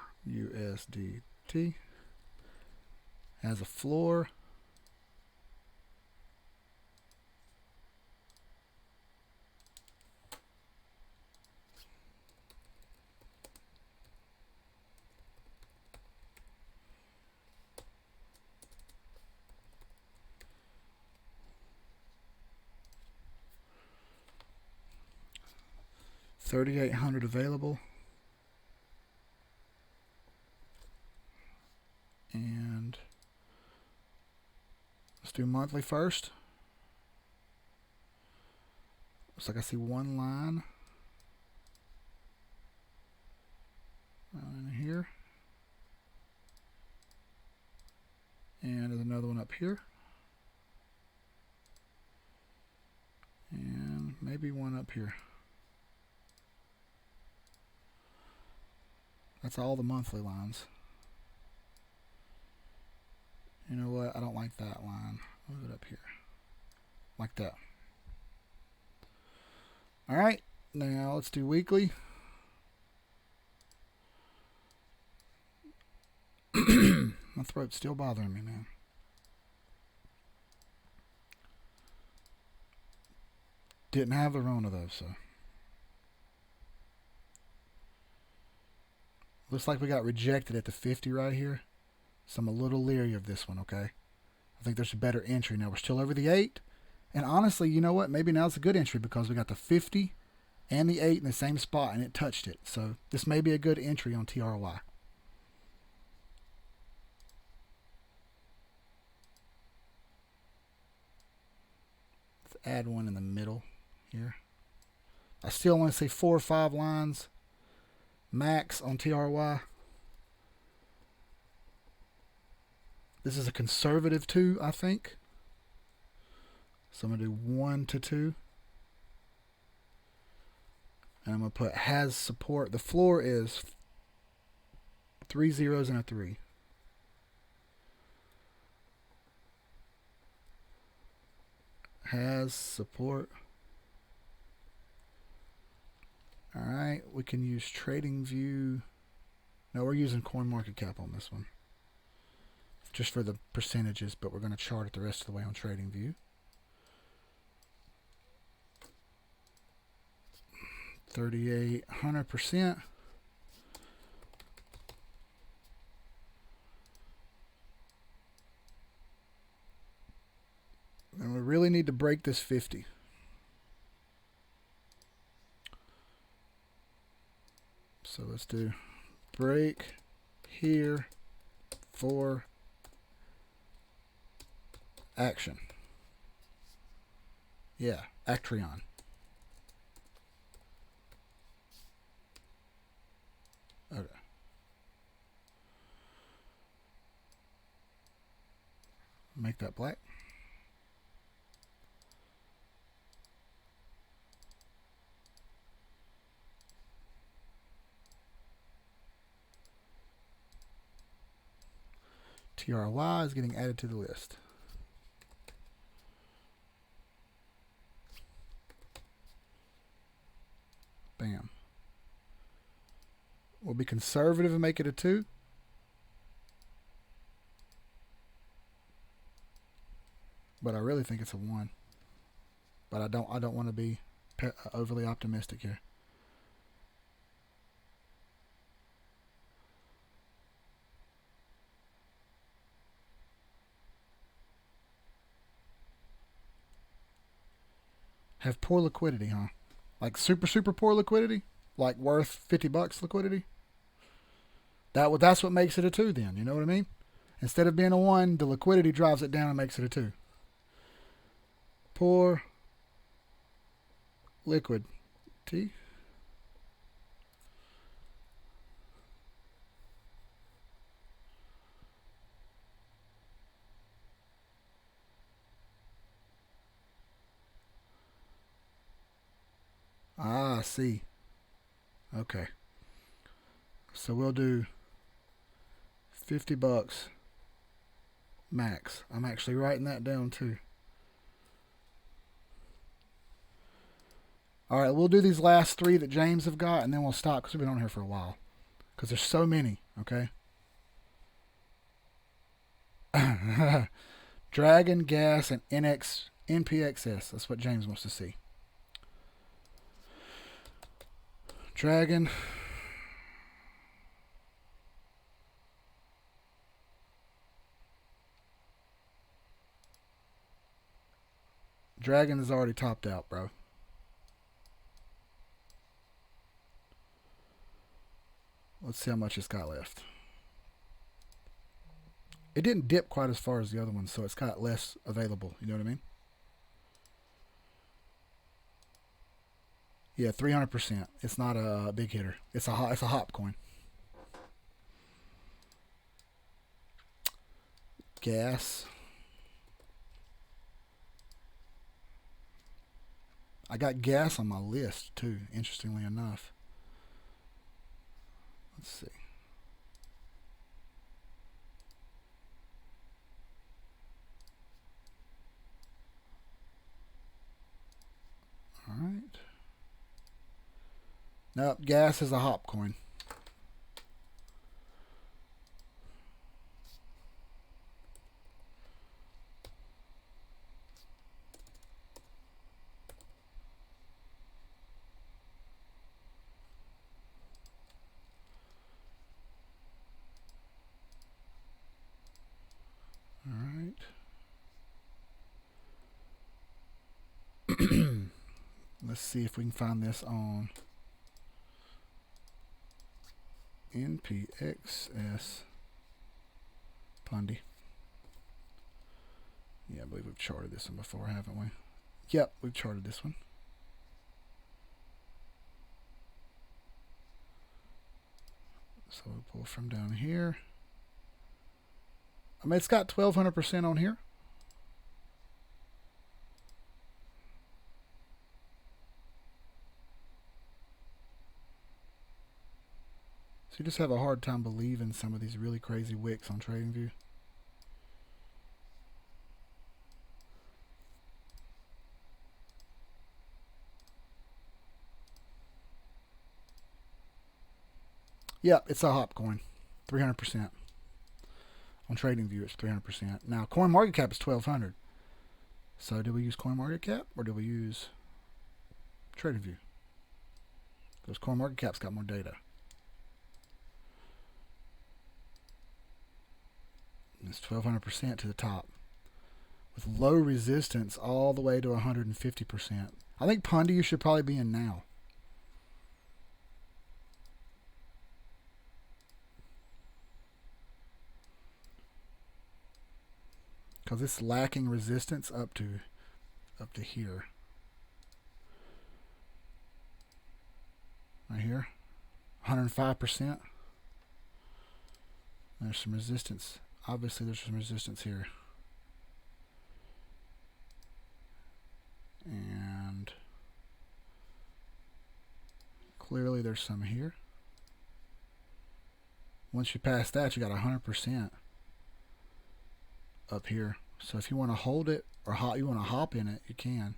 has a floor. $3,800 available. And let's do monthly first. Looks like I see one line in here. And as here. And maybe one up here. That's all the monthly lines. You know what? I don't like that line. Move it up here. Like that. Alright, now let's do weekly. My throat's still bothering me, man. Didn't have the Rona though, so. Looks like we got rejected at the 50 right here. So I'm a little leery of this one, okay? I think there's a better entry. Now we're still over the 8. And honestly, you know what? Maybe now's a good entry because we got the 50 and the 8 in the same spot and it touched it. So this may be a good entry on TRY. Let's add one in the middle here. I still want to say 4 or 5 lines max on TRY. This is a conservative 2, I think. So I'm going to do 1 to 2. And I'm going to put has support. The floor is 3 zeros and a 3. Has support. Alright, we can use Trading View. No, we're using CoinMarketCap on this one. Just for the percentages, but we're going to chart it the rest of the way on Trading View. 3,800%. And we really need to break this 50. So let's do break here for action. Yeah, Actreon. Okay. Make that black. TRY is getting added to the list. Bam. We'll be conservative and make it a 2. But I really think it's a 1. But I don't want to be overly optimistic here. Have poor liquidity, huh? Like super poor liquidity? Like worth $50 liquidity? That's what makes it a 2 then, you know what I mean? Instead of being a 1, the liquidity drives it down and makes it a 2. Poor liquid. T. Ah, I see. Okay. So we'll do $50 max. I'm actually writing that down too. Alright, we'll do these last 3 that James have got and then we'll stop because we've been on here for a while. Because there's so many, okay? Dragon, Gas, and NPXS. That's what James wants to see. Dragon. Dragon is already topped out, bro. Let's see how much it's got left. It didn't dip quite as far as the other ones, so it's got less available. You know what I mean? Yeah, 300%. It's not a big hitter. It's a hop coin. Gas. I got gas on my list too, interestingly enough. Let's see. All right. Nope, gas is a hop coin. All right. Let's see if we can find this on NPXS Pundy. Yeah, I believe we've charted this one before, haven't we? Yep, we've charted this one. So we'll pull from down here. I mean, it's got 1200% on here. So you just have a hard time believing some of these really crazy wicks on TradingView. Yep, it's a hop coin. 300%. On TradingView, it's 300%. Now, CoinMarketCap is 1200. So, do we use CoinMarketCap or do we use TradingView? Because CoinMarketCap's got more data. It's 1200% to the top, with low resistance all the way to 150%. I think Pundy you should probably be in now. Because it's lacking resistance up to here. Right here. 105%. There's some resistance. Obviously there's some resistance here. And clearly there's some here. Once you pass that, you got 100% up here. So if you want to hold it or you want to hop in it, you can.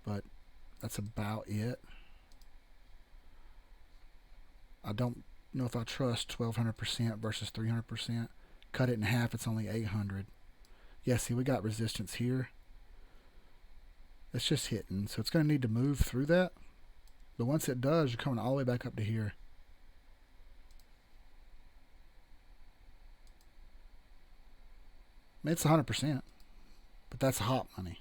But that's about it. I don't know if I trust 1200% versus 300%. Cut it in half, it's only 800. Yeah, see, we got resistance here. It's just hitting, so it's going to need to move through that. But once it does, you're coming all the way back up to here. I mean, it's 100%, but that's hot money.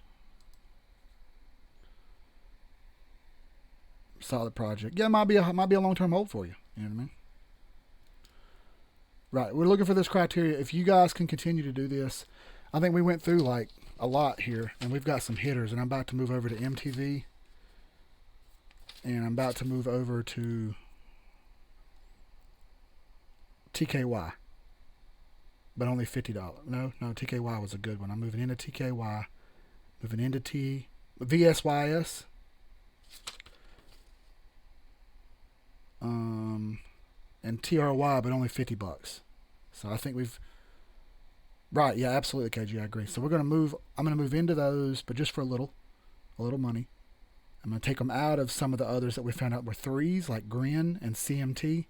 Solid project. Yeah, it might be a long-term hold for you. You know what I mean? Right. We're looking for this criteria. If you guys can continue to do this, I think we went through like a lot here, and we've got some hitters. And I'm about to move over to MTV, and I'm about to move over to TKY, but only $50. No, TKY was a good one. I'm moving into TKY, moving into VSYS. And TRY, but only $50. So I think we've right, yeah, absolutely, KG, I agree. So we're gonna move. I'm gonna move into those, but just for a little money. I'm gonna take them out of some of the others that we found out were threes, like Grin and CMT,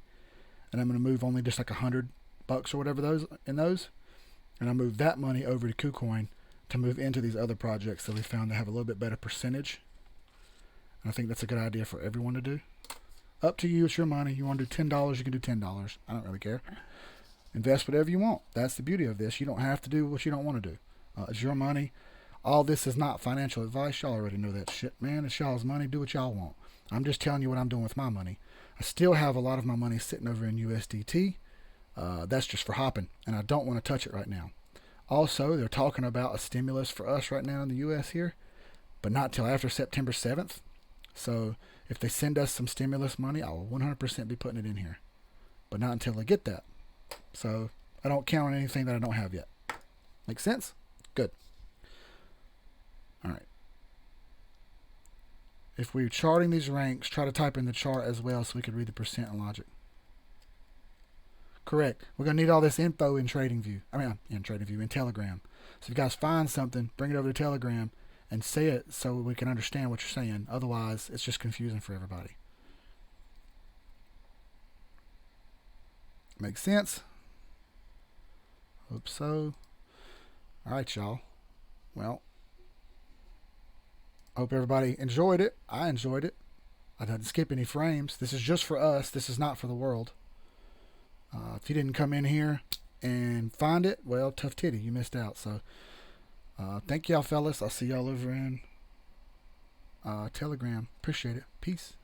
and I'm gonna move only just like $100 or whatever those, and I move that money over to KuCoin to move into these other projects that we found that have a little bit better percentage. And I think that's a good idea for everyone to do. Up to you. It's your money. You want to do $10, you can do $10. I don't really care. Invest whatever you want. That's the beauty of this. You don't have to do what you don't want to do. It's your money. All this is not financial advice. Y'all already know that shit, man. It's y'all's money. Do what y'all want. I'm just telling you what I'm doing with my money. I still have a lot of my money sitting over in USDT. That's just for hopping, and I don't want to touch it right now. Also, they're talking about a stimulus for us right now in the U.S. here, but not till after September 7th. So if they send us some stimulus money, I will 100% be putting it in here. But not until I get that. So I don't count on anything that I don't have yet. Make sense? Good. All right. If we're charting these ranks, try to type in the chart as well so we could read the percent and logic. Correct. We're going to need all this info in TradingView. In Telegram. So if you guys find something, bring it over to Telegram and say it so we can understand what you're saying. Otherwise, it's just confusing for everybody. Makes sense? Hope so. All right, y'all. Well, hope everybody enjoyed it. I enjoyed it. I didn't skip any frames. This is just for us. This is not for the world. If you didn't come in here and find it, well, tough titty. You missed out. So thank y'all, fellas. I'll see y'all over in Telegram. Appreciate it. Peace.